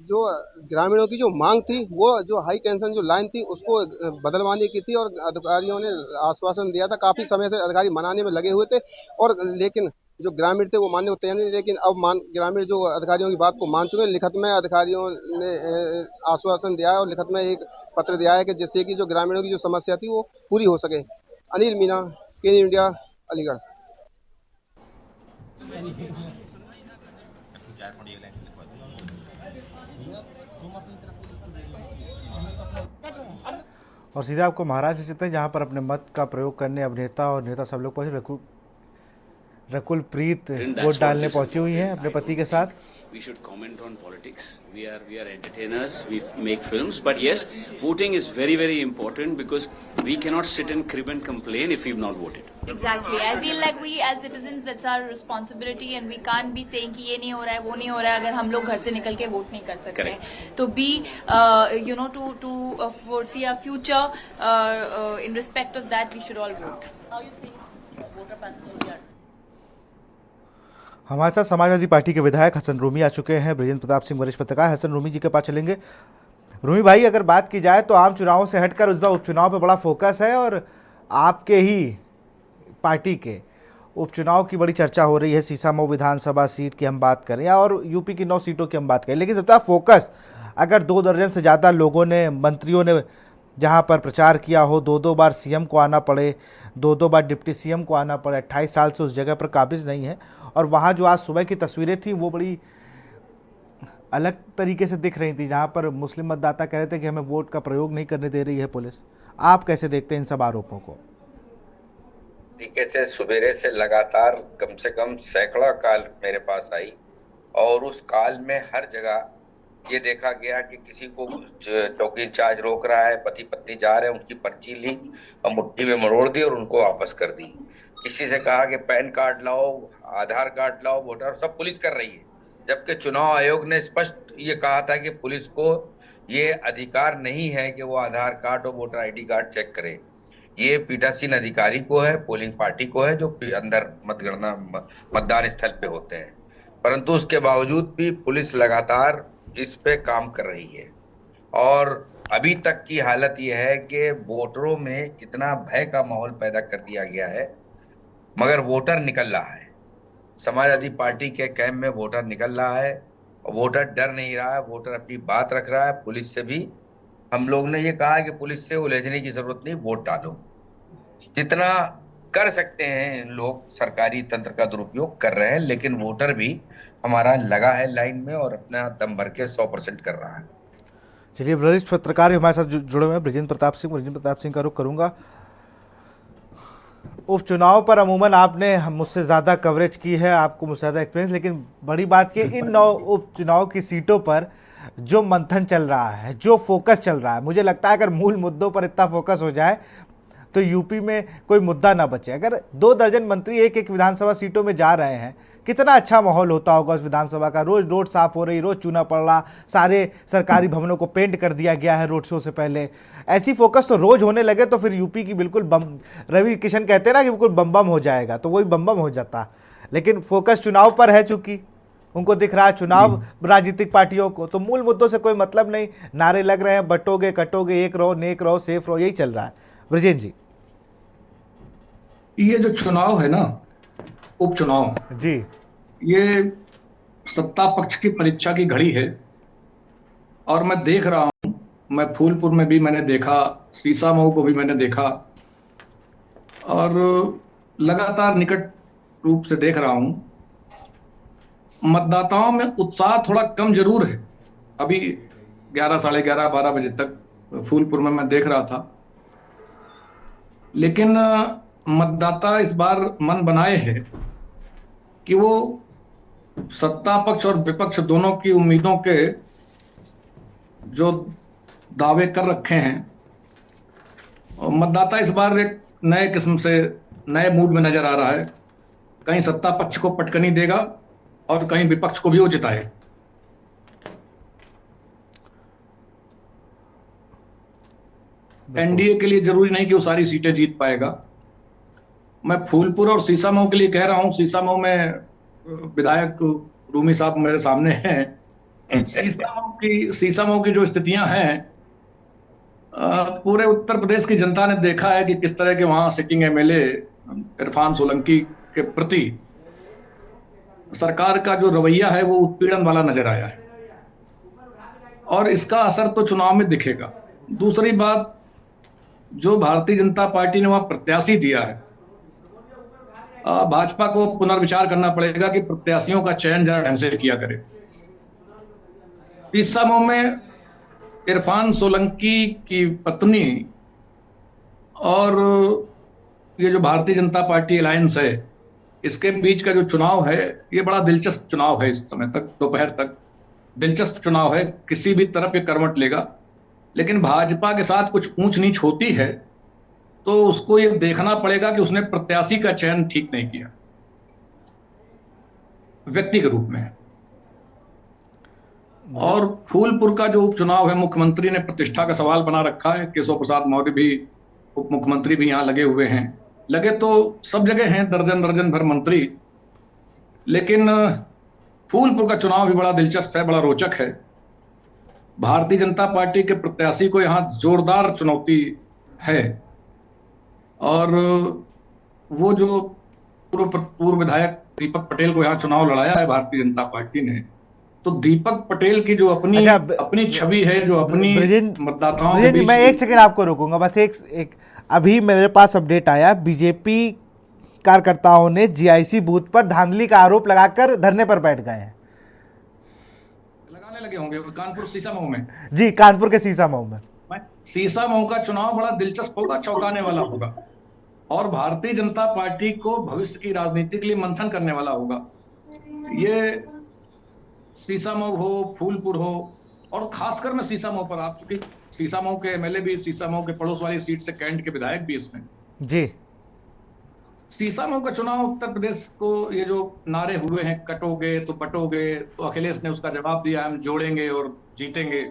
[SPEAKER 4] जो ग्रामीणों की जो मांग थी, वो जो हाई टेंशन जो लाइन थी उसको बदलवाने की थी, और अधिकारियों ने आश्वासन दिया था। काफ़ी समय से अधिकारी मनाने में लगे हुए थे, और लेकिन जो ग्रामीण थे वो मानने को तैयार नहीं। लेकिन अब ग्रामीण जो अधिकारियों की बात को मान चुके हैं। लिखित में अधिकारियों ने आश्वासन दिया है, और लिखित में एक पत्र दिया है कि जिससे कि जो ग्रामीणों की जो समस्या थी वो पूरी हो सके। अनिल मीना, के इंडिया, अलीगढ़।
[SPEAKER 3] और सीधा आपको महाराष्ट्र से चलते हैं, जहां पर अपने मत का प्रयोग करने अभिनेता और नेता सब लोग पहुंचे। रकुल प्रीत वोट डालने पहुंची हुई हैं अपने पति के साथ।
[SPEAKER 12] We should comment on politics. We are entertainers. We make films, but yes, voting is very, very important because we cannot sit and crib and complain if we've not voted.
[SPEAKER 14] Exactly. I feel like we as citizens, that's our responsibility, and we can't be saying कि ये नहीं हो रहा है, वो नहीं हो रहा है, अगर हम लोग घर से निकल के वोट नहीं कर सकते। तो be, to foresee our future, in respect of that, we should all vote. How you think voter participation?
[SPEAKER 3] हमारे साथ समाजवादी पार्टी के विधायक हसन रूमी आ चुके हैं। बृजेंद्र प्रताप सिंह वरिष्ठ पत्रकार हसन रूमी जी के पास चलेंगे। रूमी भाई, अगर बात की जाए तो आम चुनावों से हटकर उस बार उपचुनाव पे बड़ा फोकस है और आपके ही पार्टी के उपचुनाव की बड़ी चर्चा हो रही है। सीसामऊ विधानसभा सीट की हम बात करें या और यूपी की 9 सीटों की हम बात करें, लेकिन सबसे ज़्यादा फोकस अगर 2 दर्जन से ज़्यादा लोगों ने, मंत्रियों ने जहाँ पर प्रचार किया हो, 2-2 बार सीएम को आना पड़े, 2-2 बार डिप्टी सीएम को आना पड़े, 28 साल से उस जगह पर काबिज नहीं है। और वहाँ जो आज सुबह की तस्वीरें थी वो बड़ी अलग तरीके से दिख रही थी, जहाँ पर मुस्लिम मतदाता कह रहे थे कि हमें वोट का प्रयोग नहीं करने दे रही है पुलिस। आप कैसे देखते हैं इन सब आरोपों को?
[SPEAKER 15] तरीके से सवेरे से लगातार कम से कम सैकड़ों कॉल मेरे पास आई और उस कॉल में हर जगह ये देखा गया कि किसी को चौकी इंचार्ज रोक रहा है, पति पत्नी जा रहे हैं, उनकी पर्ची ली और मुट्ठी में मरोड़ दी और उनको वापस कर दी। किसी से कहा कि पैन कार्ड लाओ, आधार कार्ड लाओ, वोटर, सब पुलिस कर रही है, जबकि चुनाव आयोग ने स्पष्ट ये कहा था कि पुलिस को ये अधिकार नहीं है कि वो आधार कार्ड और वोटर आईडी कार्ड चेक करे। ये पीठासीन अधिकारी को है, पोलिंग पार्टी को है, जो अंदर मतगणना मतदान स्थल पे होते हैं। परंतु उसके बावजूद भी पुलिस लगातार इस पे काम कर रही है और अभी तक की हालत यह है कि वोटरों में इतना भय का माहौल पैदा कर दिया गया है, मगर वोटर निकल रहा है। समाजवादी पार्टी के कैंप में वोटर निकल रहा है, वोटर डर नहीं रहा है, वोटर अपनी बात रख रहा है। पुलिस से भी हम लोग ने ये कहा कि पुलिस से उलझने की जरूरत नहीं, वोट डालो। जितना कर सकते हैं लोग सरकारी तंत्र का दुरुपयोग कर रहे हैं, लेकिन वोटर भी हमारा लगा है लाइन में और अपना दम भर के 100% कर रहा है।
[SPEAKER 3] चलिए, वरिष्ठ पत्रकार हमारे साथ जुड़े हुए हैं बृजेंद्र प्रताप सिंह का रुख करूंगा। उपचुनाव पर अमूमन आपने मुझसे ज़्यादा कवरेज की है, आपको मुझसे ज़्यादा एक्सपीरियंस, लेकिन बड़ी बात कि इन 9 उपचुनाव की सीटों पर जो मंथन चल रहा है, जो फोकस चल रहा है, मुझे लगता है अगर मूल मुद्दों पर इतना फोकस हो जाए तो यूपी में कोई मुद्दा ना बचे। अगर 2 दर्जन मंत्री एक विधानसभा सीटों में जा रहे हैं, कितना अच्छा माहौल होता होगा उस विधानसभा का। रोज रोड साफ हो रही, रोज चूना पड़ रहा, सारे सरकारी भवनों को पेंट कर दिया गया है रोड शो से पहले। ऐसी फोकस तो रोज होने लगे तो फिर यूपी की बिल्कुल बम, रवि किशन कहते हैं ना कि बिल्कुल बम बम हो जाएगा, तो वही बम बम हो जाता। लेकिन फोकस चुनाव पर है, चूंकि उनको दिख रहा है चुनाव राजनीतिक पार्टियों को, तो मूल मुद्दों से कोई मतलब नहीं, नारे लग रहे हैं बटोगे कटोगे, एक रहो नेक रहो सेफ रहो, यही चल रहा है। ब्रजेंद्र जी,
[SPEAKER 16] ये जो चुनाव है ना, उपचुनाव
[SPEAKER 3] जी,
[SPEAKER 16] ये सत्ता पक्ष की परीक्षा की घड़ी है और मैं देख रहा हूं, मैं फूलपुर में भी मैंने देखा, सीसामऊ को भी मैंने देखा और लगातार निकट रूप से देख रहा हूं। मतदाताओं में उत्साह थोड़ा कम जरूर है। अभी 11, साढ़े 11, 12 बजे तक फूलपुर में मैं देख रहा था, लेकिन मतदाता इस बार मन बनाए हैं कि वो सत्ता पक्ष और विपक्ष दोनों की उम्मीदों के जो दावे कर रखे हैं, और मतदाता इस बार एक नए किस्म से नए मूड में नजर आ रहा है। कहीं सत्ता पक्ष को पटकनी देगा और कहीं विपक्ष को भी वो जिताए। एनडीए के लिए जरूरी नहीं कि वो सारी सीटें जीत पाएगा। मैं फूलपुर और सीसामऊ के लिए कह रहा हूं, सीसामऊ में विधायक रूमी साहब मेरे सामने हैं। सीसामऊ की जो स्थितियां हैं, पूरे उत्तर प्रदेश की जनता ने देखा है कि किस तरह के वहां सिटिंग एमएलए इरफान सोलंकी के प्रति सरकार का जो रवैया है वो उत्पीड़न वाला नजर आया है और इसका असर तो चुनाव में दिखेगा। दूसरी बात, जो भारतीय जनता पार्टी ने वहां प्रत्याशी दिया है, भाजपा को पुनर्विचार करना पड़ेगा कि प्रत्याशियों का चयन जरा ढंग से किया करे। इस समय में इरफान सोलंकी की पत्नी और ये जो भारतीय जनता पार्टी अलायंस है, इसके बीच का जो चुनाव है, ये बड़ा दिलचस्प चुनाव है। इस समय तक, दोपहर तक दिलचस्प चुनाव है, किसी भी तरफ ये करवट लेगा। लेकिन भाजपा के साथ कुछ ऊंच नीच होती है तो उसको ये देखना पड़ेगा कि उसने प्रत्याशी का चयन ठीक नहीं किया व्यक्ति के रूप में। और फूलपुर का जो उपचुनाव है, मुख्यमंत्री ने प्रतिष्ठा का सवाल बना रखा है। केशव प्रसाद मौर्य भी, उप मुख्यमंत्री भी यहाँ लगे हुए हैं। लगे तो सब जगह हैं, दर्जन दर्जन भर मंत्री, लेकिन फूलपुर का चुनाव भी बड़ा दिलचस्प है, बड़ा रोचक है। भारतीय जनता पार्टी के प्रत्याशी को यहाँ जोरदार चुनौती है। और वो जो पूर्व विधायक दीपक पटेल को यहाँ चुनाव लड़ाया है भारतीय जनता पार्टी ने, तो दीपक पटेल की जो अपनी छवि है, जो अपनी मतदाताओं के बीच।
[SPEAKER 3] मैं एक सेकंड आपको रोकूंगा, बस एक अभी मेरे पास अपडेट आया, बीजेपी कार्यकर्ताओं ने जीआईसी बूथ पर धांधली का आरोप लगाकर धरने पर बैठ गए हैं।
[SPEAKER 16] लगाने लगे होंगे कानपुर सीसामऊ में।
[SPEAKER 3] जी, कानपुर के सीसामऊ में।
[SPEAKER 16] सीसामऊ का चुनाव बड़ा दिलचस्प होगा, चौंकाने वाला होगा, और भारतीय जनता पार्टी को भविष्य की राजनीति के लिए मंथन करने वाला होगा। ये सीसामऊ हो, फूलपुर हो, और खासकर में सीसामऊ पर, आप चूंकि सीसामऊ के एमएलए भी, सीसामऊ के पड़ोस वाली सीट से कैंट के विधायक भी इसमें।
[SPEAKER 3] जी,
[SPEAKER 16] सीसामऊ का चुनाव उत्तर प्रदेश को, ये जो नारे हुए हैं कटोगे तो बटोगे, तो अखिलेश ने उसका जवाब दिया, हम जोड़ेंगे और जीतेंगे।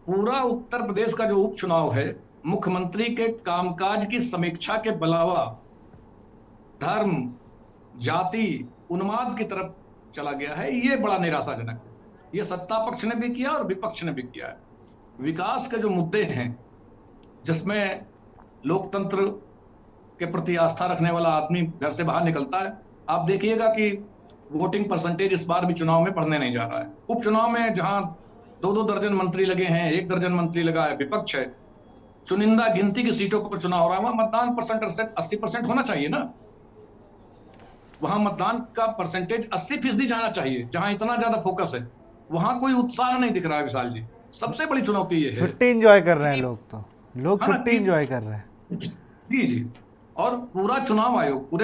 [SPEAKER 16] पूरा उत्तर प्रदेश का जो उपचुनाव है, मुख्यमंत्री के कामकाज की समीक्षा के अलावा धर्म, जाति, उन्माद की तरफ चला गया है। ये बड़ा निराशाजनक है। ये सत्ता पक्ष ने भी किया और विपक्ष ने भी किया है। विकास के जो मुद्दे हैं, जिसमें लोकतंत्र के प्रति आस्था रखने वाला आदमी घर से बाहर निकलता है, आप देखिएगा कि वोटिंग परसेंटेज इस बार भी चुनाव में बढ़ने नहीं जा रहा है। उपचुनाव में जहां 2-2 दर्जन मंत्री लगे हैं, 1 दर्जन मंत्री लगा है, विपक्ष है, चुनिंदा गिनती की सीटों पर चुनाव हो रहा है, वहां मतदान परसेंट 80% होना चाहिए ना। वहां मतदान का परसेंटेज 80% जाना चाहिए। जहां इतना ज्यादा फोकस है, वहां कोई उत्साह नहीं दिख रहा है। विशाल जी, सबसे बड़ी चुनौती ये है।
[SPEAKER 3] छुट्टी एंजॉय कर रहे हैं लोग छुट्टी एंजॉय कर रहे हैं।
[SPEAKER 16] जी। और पूरे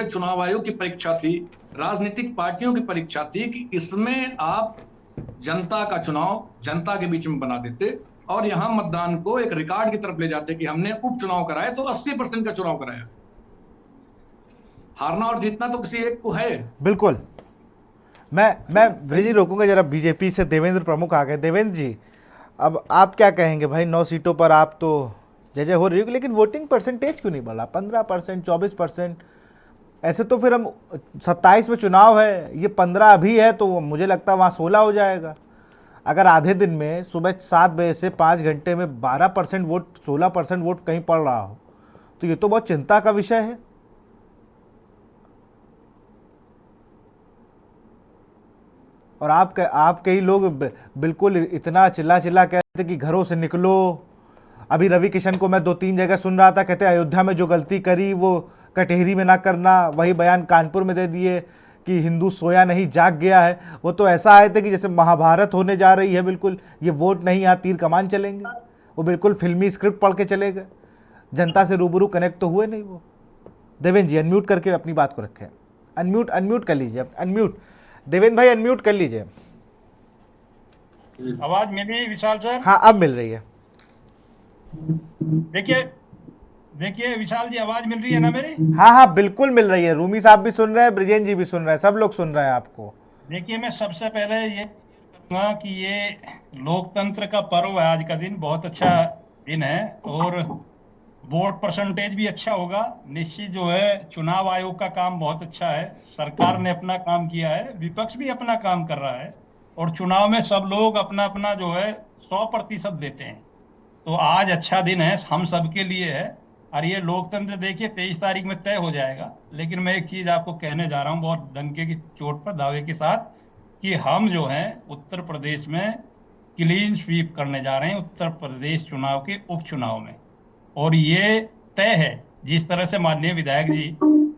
[SPEAKER 16] चुनाव आयोग की परीक्षा थी, राजनीतिक पार्टियों की परीक्षा थी कि इसमें आप जनता का चुनाव जनता के बीच में बना देते और यहां मतदान को एक रिकॉर्ड की तरफ ले जाते कि हमने उपचुनाव कराया तो 80% का चुनाव कराया। हारना और जीतना तो किसी एक को है।
[SPEAKER 3] बिल्कुल। मैं ब्रिजी रोकूंगा जरा, बीजेपी से देवेंद्र प्रमुख आ गए। देवेंद्र जी, अब आप क्या कहेंगे भाई? 9 सीटों पर आप तो जय हो रही होगी, लेकिन वोटिंग परसेंटेज क्यों नहीं बढ़ा? 15%, 24%, ऐसे तो फिर हम 27 में चुनाव है, ये 15 अभी है, तो मुझे लगता है वहाँ 16 हो जाएगा। अगर आधे दिन में सुबह 7 बजे से 5 घंटे में 12% वोट, 16% वोट कहीं पड़ रहा हो, तो ये तो बहुत चिंता का विषय है। और आप कई लोग बिल्कुल इतना चिल्ला कहते कि घरों से निकलो। अभी रवि किशन को मैं 2-3 जगह सुन रहा था, कहते अयोध्या में जो गलती करी वो कटहरी में ना करना। वही बयान कानपुर में दे दिए कि हिंदू सोया नहीं जाग गया है। वो तो ऐसा आए थे कि जैसे महाभारत होने जा रही है। बिल्कुल ये वोट नहीं, यहाँ तीर कमान चलेंगे। वो बिल्कुल फिल्मी स्क्रिप्ट पढ़ के चले गए, जनता से रूबरू कनेक्ट तो हुए नहीं वो। देवेंद्र जी अनम्यूट करके अपनी बात को रखें। अनम्यूट कर लीजिए, अनम्यूट देवेंद्र भाई, अनम्यूट कर लीजिए।
[SPEAKER 17] आवाज मिली विशाल सर?
[SPEAKER 3] हाँ, अब मिल रही है।
[SPEAKER 17] देखिए विशाल जी, आवाज मिल रही है ना मेरी?
[SPEAKER 3] हाँ, बिल्कुल मिल रही है। रूमी साहब भी सुन रहे हैं, ब्रिजेन जी भी सुन रहे हैं, सब लोग सुन रहे हैं आपको।
[SPEAKER 17] देखिए, मैं सबसे पहले ये कहूँगा कि ये लोकतंत्र का पर्व है। आज का दिन बहुत अच्छा दिन है और वोट परसेंटेज भी अच्छा होगा। निश्चित जो है चुनाव आयोग का काम बहुत अच्छा है, सरकार ने अपना काम किया है, विपक्ष भी अपना काम कर रहा है और चुनाव में सब लोग अपना अपना जो है 100% देते हैं। तो आज अच्छा दिन है, हम सबके लिए है। और ये लोकतंत्र देखिए 23 तारीख में तय हो जाएगा। लेकिन मैं एक चीज आपको कहने जा रहा हूँ बहुत डंके की चोट पर, दावे के साथ, कि हम जो हैं उत्तर प्रदेश में क्लीन स्वीप करने जा रहे हैं उत्तर प्रदेश चुनाव के उपचुनाव में। और ये तय है, जिस तरह से माननीय विधायक जी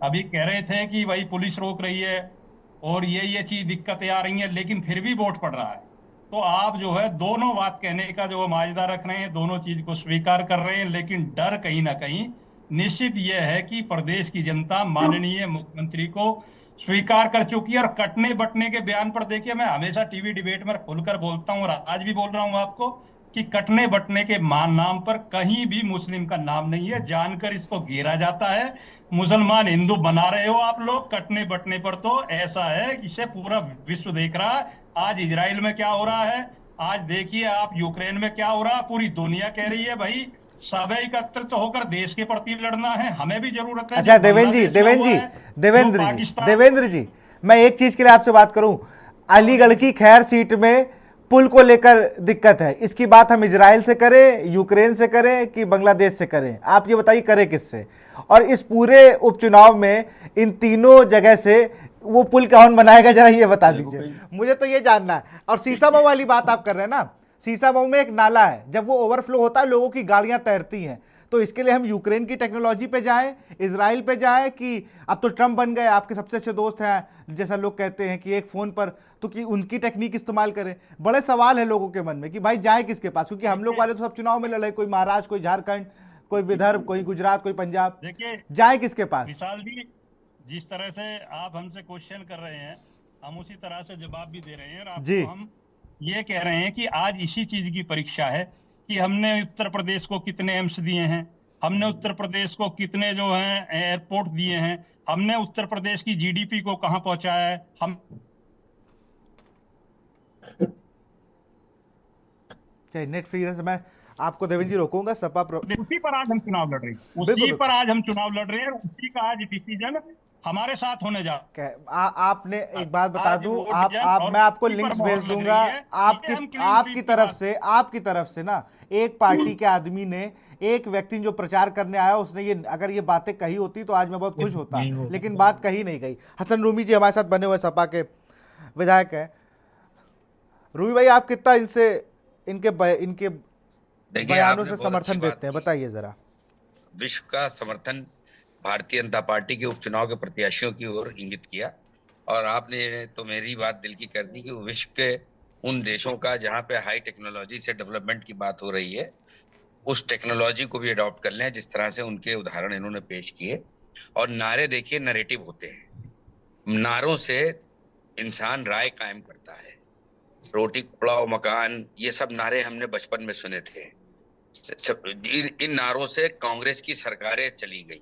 [SPEAKER 17] अभी कह रहे थे कि भाई पुलिस रोक रही है और ये चीज दिक्कतें आ रही हैं, लेकिन फिर भी वोट पड़ रहा है। तो आप जो है दोनों बात कहने का जो माजदा रख रहे हैं, दोनों चीज को स्वीकार कर रहे हैं, लेकिन डर कहीं ना कहीं निश्चित ये है कि प्रदेश की जनता माननीय मुख्यमंत्री को स्वीकार कर चुकी है। और कटने बटने के बयान पर देखिए, मैं हमेशा टीवी डिबेट में खुलकर बोलता हूँ और आज भी बोल रहा हूँ आपको कि कटने बटने के नाम पर कहीं भी मुस्लिम का नाम नहीं है, जानकर इसको घेरा जाता है। मुसलमान हिंदू बना रहे हो आप लोग, कटने बटने पर तो ऐसा है, इसे पूरा विश्व देख रहा है। आज इजराइल में क्या हो रहा है, आज देखिए आप यूक्रेन में क्या हो रहा है, पूरी दुनिया कह रही है भाई सब एकत्रित होकर देश के प्रति लड़ना है, हमें भी जरूरत है।
[SPEAKER 3] अच्छा देवेंद्र जी, मैं एक चीज के लिए आपसे बात करूं, अलीगढ़ की खैर सीट में पुल को लेकर दिक्कत है, इसकी बात हम इजराइल से करें, यूक्रेन से करें कि बांग्लादेश से करें, आप ये बताइए करें किससे? और इस पूरे उपचुनाव में इन तीनों जगह से वो पुल कौन बनाएगा, जरा ये बता दीजिए, मुझे तो ये जानना है। और सीसामऊ वाली बात आप कर रहे हैं ना, सीसामऊ में एक नाला है, जब वो ओवरफ्लो होता है लोगों की गाड़ियां तैरती हैं, तो इसके लिए हम यूक्रेन की टेक्नोलॉजी पे जाएं, इजराइल पे जाएं, कि अब तो ट्रंप बन गए, आपके सबसे अच्छे दोस्त हैं जैसा लोग कहते हैं, कि एक फोन पर तो कि उनकी टेक्निक इस्तेमाल करें? बड़े सवाल है लोगों के मन में कि भाई जाए किसके पास, क्योंकि हम लोग वाले तो सब चुनाव में लड़े, कोई महाराष्ट्र, कोई झारखंड, कोई विदर्भ, कोई गुजरात, कोई पंजाब, जाए किसके पास?
[SPEAKER 17] विशाल जी, जिस तरह से आप हमसे क्वेश्चन कर रहे हैं, हम उसी तरह से जवाब भी दे रहे हैं। और आपको हम ये कह रहे हैं कि आज इसी चीज की परीक्षा है कि हमने उत्तर प्रदेश को कितने एम्स दिए हैं, हमने उत्तर प्रदेश को कितने जो हैं एयरपोर्ट दिए हैं, हमने उत्तर प्रदेश की जीडीपी को कहां पहुंचाया है। हम
[SPEAKER 3] नेट फ्री है, मैं आपको देवेंद्र जी रोकूंगा, सपा
[SPEAKER 17] उसी पर आज हम चुनाव लड़ रहे हैं, उसी पर आज हम चुनाव लड़ रहे हैं, उसी का आज डिसीजन हमारे साथ होने जा।
[SPEAKER 3] आपने एक बात बता दूं, मैं आपको लिंक्स भेज दूंगा, आपकी तरफ से ना एक पार्टी के आदमी ने, एक व्यक्ति जो प्रचार करने आया, उसने ये अगर ये बातें कही होती तो आज मैं बहुत खुश होता, लेकिन बात कही नहीं गई। हसन रूमी जी हमारे साथ बने हुए सपा के विधायक हैं। रूमी भाई, आप कितना इनके बयानों से समर्थन देते हैं, बताइए जरा।
[SPEAKER 15] विश्व का समर्थन भारतीय जनता पार्टी के उपचुनाव के प्रत्याशियों की ओर इंगित किया, और आपने तो मेरी बात दिल की कर दी कि विश्व के उन देशों का जहां पे हाई टेक्नोलॉजी से डेवलपमेंट की बात हो रही है, उस टेक्नोलॉजी को भी अडॉप्ट कर लें, जिस तरह से उनके उदाहरण इन्होंने पेश किए। और नारे देखिए, नैरेटिव होते हैं, नारों से इंसान राय कायम करता है। रोटी कपड़ा मकान, ये सब नारे हमने बचपन में सुने थे। इन नारों से कांग्रेस की सरकारें चली गई।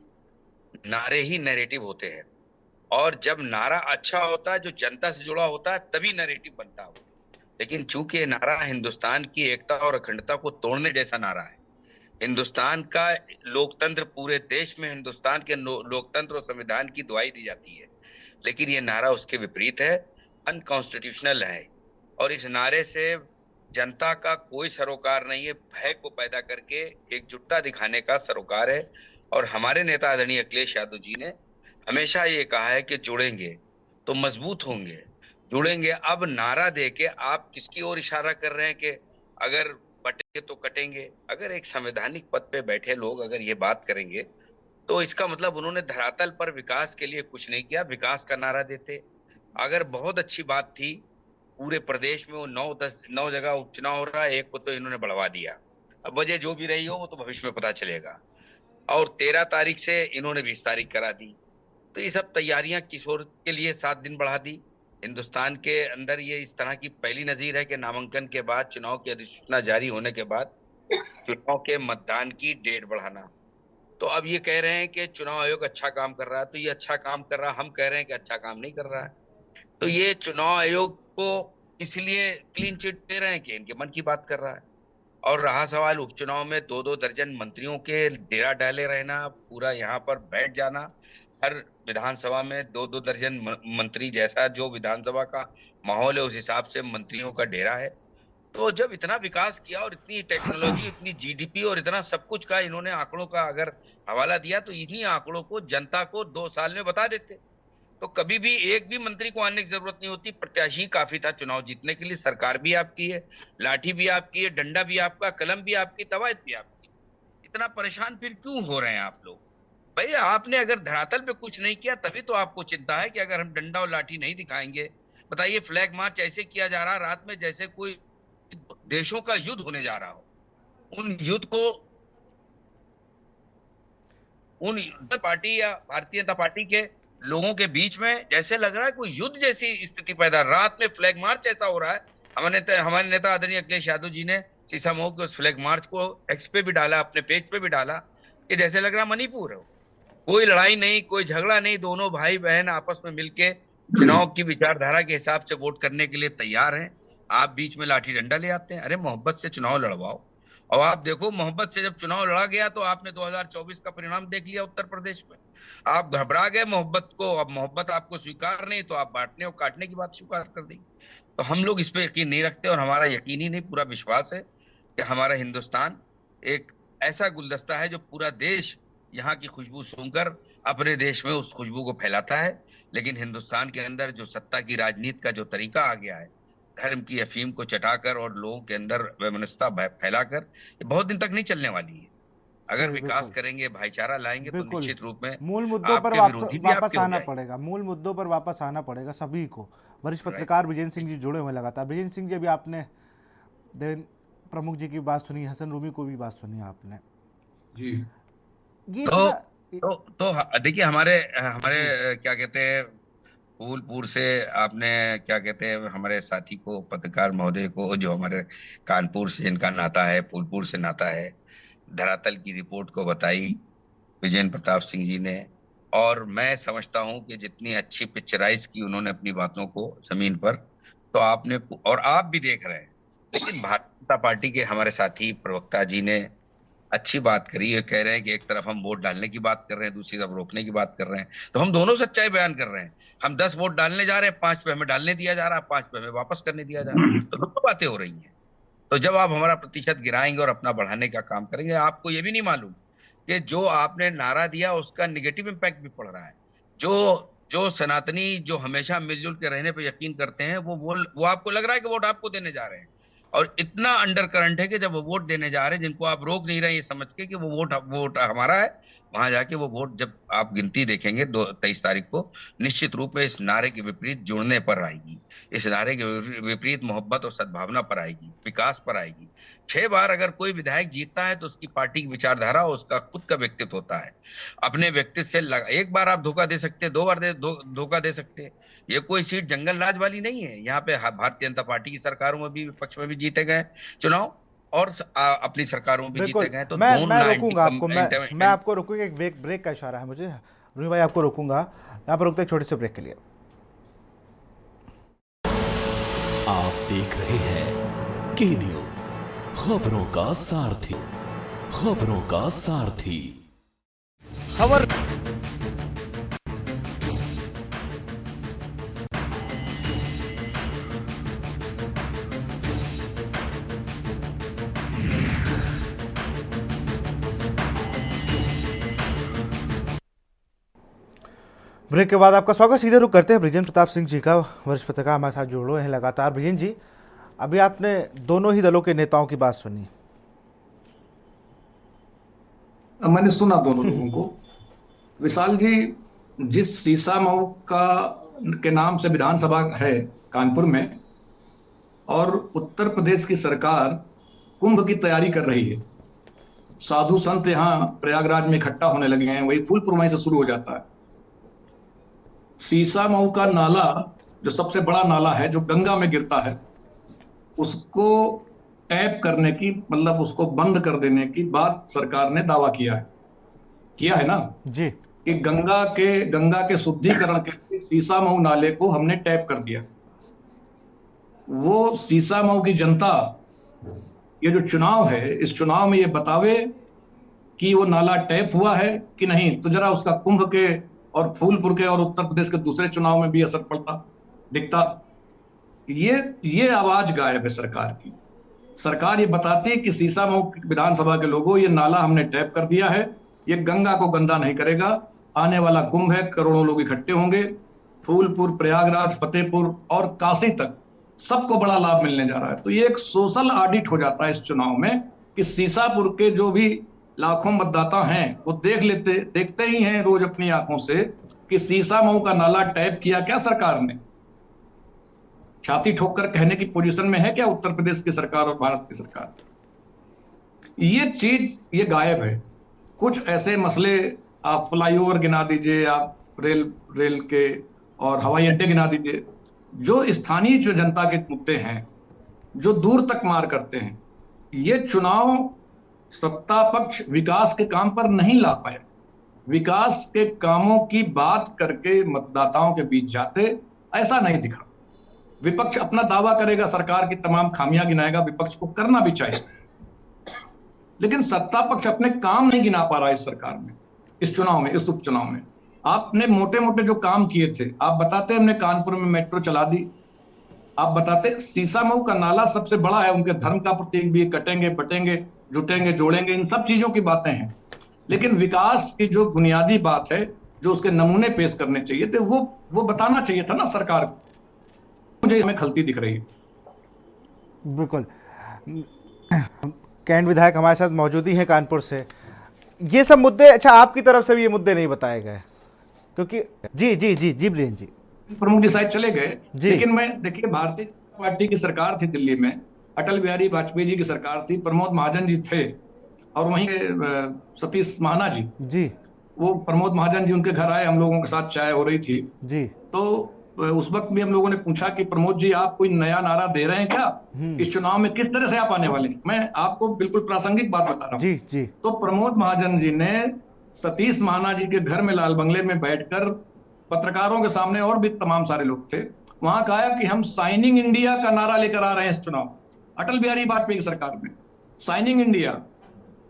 [SPEAKER 15] नारे ही नैरेटिव होते हैं, और जब नारा अच्छा होता है, जो जनता से जुड़ा होता है, तभी नैरेटिव बनता है। लेकिन चूंकि ये नारा हिंदुस्तान की एकता और अखंडता को तोड़ने जैसा नारा है, हिंदुस्तान का लोकतंत्र, पूरे देश में हिंदुस्तान के लोकतंत्र और संविधान की दुहाई दी जाती है, लेकिन ये नारा उसके विपरीत है, अनकॉन्स्टिट्यूशनल है। और इस नारे से जनता का कोई सरोकार नहीं है, भय को पैदा करके एकजुटता दिखाने का सरोकार है। और हमारे नेता आदरणीय अखिलेश यादव जी ने हमेशा ये कहा है कि जुड़ेंगे तो मजबूत होंगे, जुड़ेंगे। अब नारा देके आप किसकी ओर इशारा कर रहे हैं कि अगर बटेंगे तो कटेंगे? अगर एक संवैधानिक पद पे बैठे लोग अगर ये बात करेंगे, तो इसका मतलब उन्होंने धरातल पर विकास के लिए कुछ नहीं किया, विकास का नारा देते। अगर बहुत अच्छी बात थी, पूरे प्रदेश में वो 9 जगह उपचुनाव हो रहा है, एक को तो इन्होंने बढ़वा दिया। अब वजह जो भी रही हो वो तो भविष्य में पता चलेगा। और 13 तारीख से इन्होंने 20 तारीख करा दी। तो ये सब तैयारियां किशोर के लिए 7 दिन बढ़ा दी। हिंदुस्तान के अंदर ये इस तरह की पहली नजीर है कि नामांकन के बाद, चुनाव की अधिसूचना जारी होने के बाद, चुनाव के मतदान की डेट बढ़ाना। तो अब ये कह रहे हैं कि चुनाव आयोग अच्छा काम कर रहा है, तो ये अच्छा काम कर रहा है, हम कह रहे हैं कि अच्छा काम नहीं कर रहा है। तो ये चुनाव आयोग को इसलिए क्लीन चिट दे रहे हैं कि इनके मन की बात कर रहा है। और रहा सवाल उपचुनाव में 2-2 दर्जन मंत्रियों के डेरा डाले रहना, पूरा यहाँ पर बैठ जाना, हर विधानसभा में 2-2 दर्जन मंत्री, जैसा जो विधानसभा का माहौल है उस हिसाब से मंत्रियों का डेरा है। तो जब इतना विकास किया और इतनी टेक्नोलॉजी, इतनी जीडीपी और इतना सब कुछ का इन्होंने आंकड़ों का अगर हवाला दिया, तो इन्हीं आंकड़ों को जनता को 2 साल में बता देते, तो कभी भी एक भी मंत्री को आने की जरूरत नहीं होती। प्रत्याशी काफी था चुनाव जीतने के लिए। सरकार भी आपकी है, लाठी भी आपकी है, डंडा भी आपका, कलम भी आपकी, तवायत भी आपकी।
[SPEAKER 18] इतना परेशान फिर क्यों हो रहे हैं आप लोग? भाई आपने अगर धरातल पे कुछ नहीं किया तभी तो आपको चिंता है कि अगर हम डंडा और लाठी नहीं दिखाएंगे। बताइए, फ्लैग मार्च ऐसे किया जा रहा है रात में जैसे कोई देशों का युद्ध होने जा रहा हो। उन युद्ध को उन पार्टी या भारतीय जनता पार्टी के लोगों के बीच में जैसे लग रहा है कोई युद्ध जैसी स्थिति पैदा। रात में फ्लैग मार्च ऐसा हो रहा है। हमारे नेता आदरणीय अखिलेश यादव जी ने सीसामऊ के उस फ्लैग मार्च को एक्स पे भी डाला, अपने पेज पे भी डाला, कि जैसे लग रहा मणिपुर हो। कोई लड़ाई नहीं, कोई झगड़ा नहीं, दोनों भाई बहन आपस में मिलके चुनाव की विचारधारा के हिसाब से वोट करने के लिए तैयार हैं। आप बीच में लाठी डंडा ले आते हैं। अरे मोहब्बत से चुनाव लड़वाओ। और आप देखो, मोहब्बत से जब चुनाव लड़ा गया तो आपने 2024 का परिणाम देख लिया उत्तर प्रदेश में। आप घबरा गए मोहब्बत को। अब मोहब्बत आपको स्वीकार नहीं तो आप बांटने और काटने की बात स्वीकार कर देंगे। तो हम लोग इस पे यकीन नहीं रखते और हमारा यकीन ही नहीं, पूरा विश्वास है कि हमारा हिंदुस्तान एक ऐसा गुलदस्ता है जो पूरा देश यहाँ की खुशबू सूंघकर अपने देश में उस खुशबू को फैलाता है। लेकिन हिंदुस्तान के अंदर जो सत्ता की राजनीति का जो तरीका आ गया है, धर्म की अफीम को चटाकर और लोगों के अंदर वैमनस्यता फैलाकर, ये बहुत दिन तक नहीं चलने वाली है। अगर विकास करेंगे, भाईचारा लाएंगे तो निश्चित रूप में
[SPEAKER 3] मूल मुद्दों पर वापस आना पड़ेगा। मूल मुद्दों पर वापस आना पड़ेगा सभी को। वरिष्ठ पत्रकार विजेंद्र सिंह जी जुड़े हुए लगातार। विजेंद्र सिंह जी, अभी आपने देवेंद्र प्रमुख जी की बात सुनी, हसन रूमी को भी बात सुनी आपने
[SPEAKER 16] जी।
[SPEAKER 3] ये
[SPEAKER 18] तो देखिए, हमारे क्या कहते हैं, फूलपुर से आपने क्या कहते हैं हमारे साथी को, पत्रकार महोदय को, जो हमारे कानपुर से इनका नाता है, फूलपुर से नाता है, धरातल की रिपोर्ट को बताई विजेंद्र प्रताप सिंह जी ने। और मैं समझता हूं कि जितनी अच्छी पिक्चराइज की उन्होंने अपनी बातों को जमीन पर, तो आपने और आप भी देख रहे हैं। लेकिन भारतीय जनता पार्टी के हमारे साथी प्रवक्ता जी ने अच्छी बात करी है। कह रहे हैं कि एक तरफ हम वोट डालने की बात कर रहे हैं, दूसरी तरफ रोकने की बात कर रहे हैं। तो हम दोनों सच्चाई बयान कर रहे हैं। हम 10 वोट डालने जा रहे हैं, 5 पे हमें डालने दिया जा रहा है, 5 पे हमें वापस करने दिया जा रहा है। तो दोनों बातें हो रही हैं। तो जब आप हमारा प्रतिशत गिराएंगे और अपना बढ़ाने का काम करेंगे, आपको ये भी नहीं मालूम कि जो आपने नारा दिया उसका निगेटिव इम्पैक्ट भी पड़ रहा है। जो सनातनी जो हमेशा मिलजुल के रहने पर यकीन करते हैं, वो आपको लग रहा है कि वोट आपको देने जा रहे हैं। और इतना अंडर करंट है कि जब वो वोट देने जा रहे हैं, जिनको आप रोक नहीं रहे ये समझ के कि वो वोट हमारा है, वहां जाके वो वोट जब आप गिनती देखेंगे 23 तारीख को, निश्चित रूप में इस नारे के विपरीत जुड़ने पर आएगी। इस नारे के विपरीत मोहब्बत और सद्भावना पर आएगी, विकास पर आएगी। 6 बार अगर कोई विधायक जीतता है तो उसकी पार्टी की विचारधारा और उसका खुद का व्यक्तित्व होता है। अपने व्यक्तित्व से एक बार आप धोखा दे सकते हैं, 2 बार धोखा दे सकते हैं। ये कोई सीट जंगल राज वाली नहीं है। यहाँ पे भारतीय जनता पार्टी की सरकारों में भी, विपक्ष में भी जीते गए चुनाव और अपनी सरकारों में भी जीते गए। तो
[SPEAKER 3] मैं रोकूंगा आपको, मैं आपको रोकूंगा। एक ब्रेक का इशारा है मुझे, रूमी भाई आपको रोकूंगा। यहाँ पर रुकते छोटे से ब्रेक के लिए।
[SPEAKER 8] आप देख रहे हैं के न्यूज, खबरों का सारथी, खबरों का सारथी।
[SPEAKER 3] खबर ब्रेक के बाद आपका स्वागत। सीधे रुक करते हैं विजेंद्र प्रताप सिंह जी का, वरिष्ठ पत्रकार हमारे साथ जुड़ रहे हैं लगातार। विजेंद्र जी, अभी आपने दोनों ही दलों के नेताओं की बात सुनी।
[SPEAKER 16] मैंने सुना दोनों लोगों को। विशाल जी, जिस सीसामऊ के नाम से विधानसभा है कानपुर में, और उत्तर प्रदेश की सरकार कुंभ की तैयारी कर रही है, साधु संत यहाँ प्रयागराज में इकट्ठा होने लगे हैं, वही फूलपुर वहीं से शुरू हो जाता है। सीसामऊ का नाला जो सबसे बड़ा नाला है, जो गंगा में गिरता है, उसको टैप करने की, मतलब उसको बंद कर देने की बात सरकार ने दावा किया है ना
[SPEAKER 3] जी,
[SPEAKER 16] कि गंगा के शुद्धिकरण के लिए सीसामऊ नाले को हमने टैप कर दिया। वो सीसामऊ की जनता, ये जो चुनाव है, इस चुनाव में ये बतावे कि वो नाला टैप हुआ है कि नहीं, तो जरा उसका कुंभ के और फूलपुर के और उत्तर प्रदेश के दूसरे चुनाव में भी असर पड़ता दिखता। ये आवाज गायब है सरकार की। सरकार ये बताती है कि सीसामऊ विधानसभा के लोगों, ये नाला हमने टैप कर दिया है, ये गंगा को गंदा नहीं करेगा। आने वाला कुंभ है, करोड़ों लोग इकट्ठे होंगे, फूलपुर, प्रयागराज, फतेहपुर और काशी तक सबको बड़ा लाभ मिलने जा रहा है। तो ये एक सोशल ऑडिट हो जाता है इस चुनाव में कि सीसापुर के जो भी लाखों मतदाता हैं वो देखते ही हैं रोज अपनी आंखों से कि सीसामऊ का नाला टैप किया क्या सरकार ने। छाती ठोक कर कहने की पोजीशन में है क्या उत्तर प्रदेश की सरकार और भारत की सरकार? ये गायब है। कुछ ऐसे मसले, आप फ्लाईओवर गिना दीजिए, आप रेल के और हवाई अड्डे गिना दीजिए, जो स्थानीय जो जनता के मुद्दे हैं, जो दूर तक मार करते हैं। ये चुनाव सत्ता पक्ष विकास के काम पर नहीं ला पाया। विकास के कामों की बात करके मतदाताओं के बीच जाते, ऐसा नहीं दिखा। विपक्ष अपना दावा करेगा, सरकार की तमाम खामियां गिनाएगा, विपक्ष को करना भी चाहिए, लेकिन सत्ता पक्ष अपने काम नहीं गिना पा रहा है इस सरकार में, इस चुनाव में, इस उपचुनाव में। आपने मोटे मोटे जो काम किए थे, आप बताते हमने कानपुर में मेट्रो चला दी, आप बताते सीसामऊ का नाला सबसे बड़ा है, उनके धर्म का प्रतीक भी, कटेंगे बटेंगे जुटेंगे जोड़ेंगे, इन सब चीजों की बातें हैं, लेकिन विकास की जो बुनियादी बात है, जो उसके नमूने पेश करने चाहिए थे, वो बताना चाहिए था ना सरकार को। मुझे हमें खलती दिख रही है।
[SPEAKER 3] बिल्कुल। कैंट विधायक हमारे साथ मौजूद ही हैं कानपुर से। ये सब मुद्दे, अच्छा आपकी तरफ से भी ये मुद्दे नहीं बताए गए क्योंकि जी ब्रियन जी
[SPEAKER 16] प्रमुख जी शायद चले गए, लेकिन मैं देखिए, भारतीय जनता पार्टी की सरकार थी दिल्ली में, अटल बिहारी वाजपेयी जी की सरकार थी, प्रमोद महाजन जी थे, और वहीं सतीश महाना जी, वो प्रमोद महाजन जी उनके घर आए, हम लोगों के साथ चाय हो रही थी
[SPEAKER 3] जी,
[SPEAKER 16] तो उस वक्त भी हम लोगों ने पूछा कि प्रमोद जी आप कोई नया नारा दे रहे हैं क्या इस चुनाव में, किस तरह से आप आने वाले हैं? मैं आपको बिल्कुल प्रासंगिक बात बता रहा हूँ।
[SPEAKER 3] जी।
[SPEAKER 16] तो प्रमोद महाजन जी ने सतीश महाना जी के घर में लाल बंगले में बैठकर पत्रकारों के सामने, और भी तमाम सारे लोग थे, वहां कहा कि हम साइनिंग इंडिया का नारा लेकर आ रहे हैं इस चुनाव। अटल बिहारी वाजपेयी की सरकार में साइनिंग इंडिया,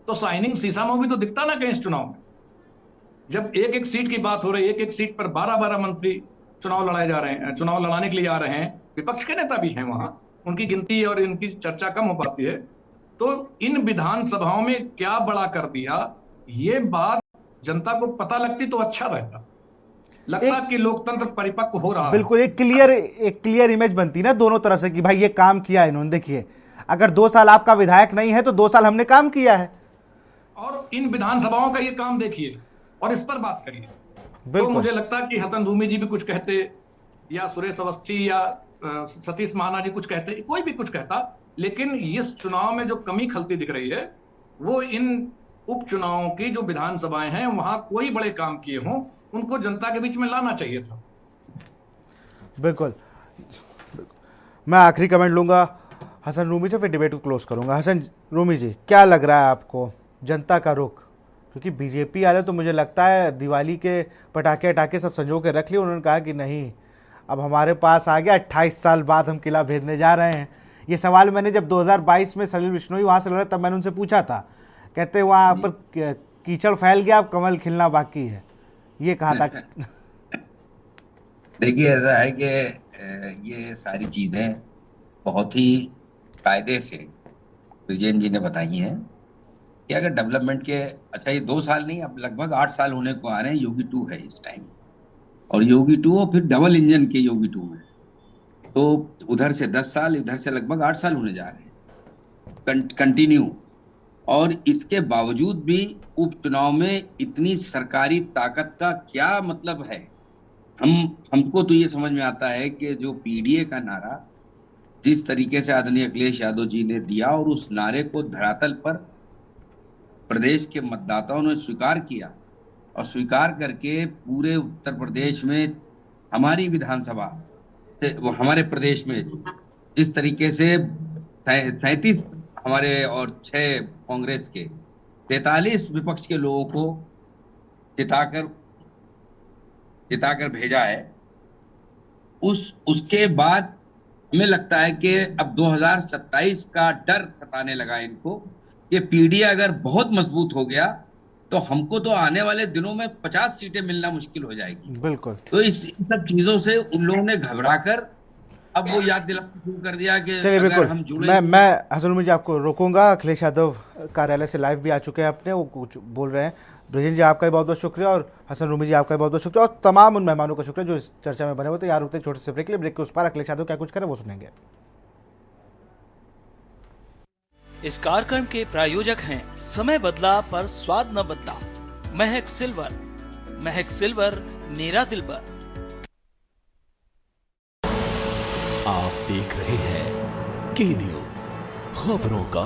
[SPEAKER 16] तो साइनिंग सीसामऊ भी तो दिखता ना कहीं इस चुनाव में। जब एक एक सीट की बात हो रही है, एक एक सीट पर 12-12 मंत्री चुनाव लड़ाए जा रहे हैं, चुनाव लड़ाने के लिए आ रहे हैं, विपक्ष के नेता भी हैं वहां, उनकी गिनती और इनकी चर्चा कम हो पाती है। तो इन विधानसभाओं में क्या बड़ा कर दिया, ये बात जनता को पता लगती तो अच्छा रहता, लगता कि लोकतंत्र परिपक्व हो रहा है।
[SPEAKER 3] बिल्कुल, एक क्लियर इमेज बनती ना दोनों तरफ से कि भाई ये काम किया है इन्होंने। देखिए, अगर 2 साल आपका विधायक नहीं है तो 2 साल हमने काम किया है,
[SPEAKER 16] और इन विधानसभाओं का ये काम देखिए और इस पर बात करिए। तो मुझे लगता कि हसन रूमी जी भी कुछ कहते, या सुरेश अवस्थी या सतीश महाना जी कुछ कहते, कोई भी कुछ कहता, लेकिन इस चुनाव में जो कमी खलती दिख रही है वो इन उपचुनावों की जो विधानसभाएं हैं वहां कोई बड़े काम किए हों, उनको जनता के बीच में लाना चाहिए था।
[SPEAKER 3] बिल्कुल। मैं आखिरी कमेंट लूंगा हसन रूमी से, फिर डिबेट को क्लोज करूंगा। हसन रूमी जी, क्या लग रहा है आपको जनता का रुख? क्योंकि बीजेपी आ रहे तो मुझे लगता है दिवाली के पटाखे अटाखे सब संजो के रख लिए, उन्होंने कहा कि नहीं अब हमारे पास आ गया, 28 साल बाद हम किला भेजने जा रहे हैं। ये सवाल मैंने जब 2022 में सलील बिश्नोई वहाँ से लड़े तब मैंने उनसे पूछा था, कहते वहाँ पर कीचड़ फैल गया, अब कमल खिलना बाकी है, ये कहा था।
[SPEAKER 18] देखिए, ऐसा है कि ये सारी चीजें बहुत ही कायदे से विजयन जी ने बताई हैं कि अगर डेवलपमेंट के, अच्छा ये 2 साल नहीं, अब लगभग 8 साल होने को आ रहे हैं, योगी 2 है इस टाइम, और योगी 2 और फिर डबल इंजन के योगी 2 है, तो उधर से 10 साल, इधर से लगभग 8 साल होने जा रहे हैं कंटिन्यू। और इसके बावजूद भी उपचुनाव में इतनी सरकारी ताकत का क्या मतलब है? हमको तो ये समझ में आता है कि जो पीडीए का नारा जिस तरीके से आदरणीय अखिलेश यादव जी ने दिया, और उस नारे को धरातल पर प्रदेश के मतदाताओं ने स्वीकार किया, और स्वीकार करके पूरे उत्तर प्रदेश में, हमारी विधानसभा, हमारे प्रदेश में जिस तरीके से 37 हमारे और 6 कांग्रेस के, 43 विपक्ष के लोगों को जिताकर भेजा है, उसके बाद हमें लगता है कि अब 2027 का डर सताने लगा इनको कि पीडीए अगर बहुत मजबूत हो गया तो हमको तो आने वाले दिनों में 50 सीटें मिलना मुश्किल हो जाएगी।
[SPEAKER 3] बिल्कुल।
[SPEAKER 18] तो इस सब चीजों से उन लोगों ने घबराकर अब वो याद दिलाना शुरू कर दिया कि
[SPEAKER 3] चलिए,
[SPEAKER 18] अगर हम जुड़े।
[SPEAKER 3] मैं हसन रूमी जी आपको रोकूंगा, अखिलेश यादव कार्यालय से लाइव भी आ चुके हैं अपने, वो कुछ बोल रहे हैं। ब्रिजेन जी आपका भी बहुत बहुत शुक्रिया, और हसन रूमी जी आपका भी बहुत बहुत शुक्रिया, और तमाम उन मेहमानों का शुक्रिया जो इस चर्चा में बने हुए थे। यार रुकते छोटे से ब्रेक के लिए, ब्रेक के उस पार अखिलेश यादव क्या कुछ करें वो सुनेंगे।
[SPEAKER 2] इस कार्यक्रम के प्रायोजक हैं समय बदला पर स्वाद न बदला, महक सिल्वर। महक सिल्वर, मेरा दिलबर।
[SPEAKER 8] आप देख रहे हैं के न्यूज, खबरों का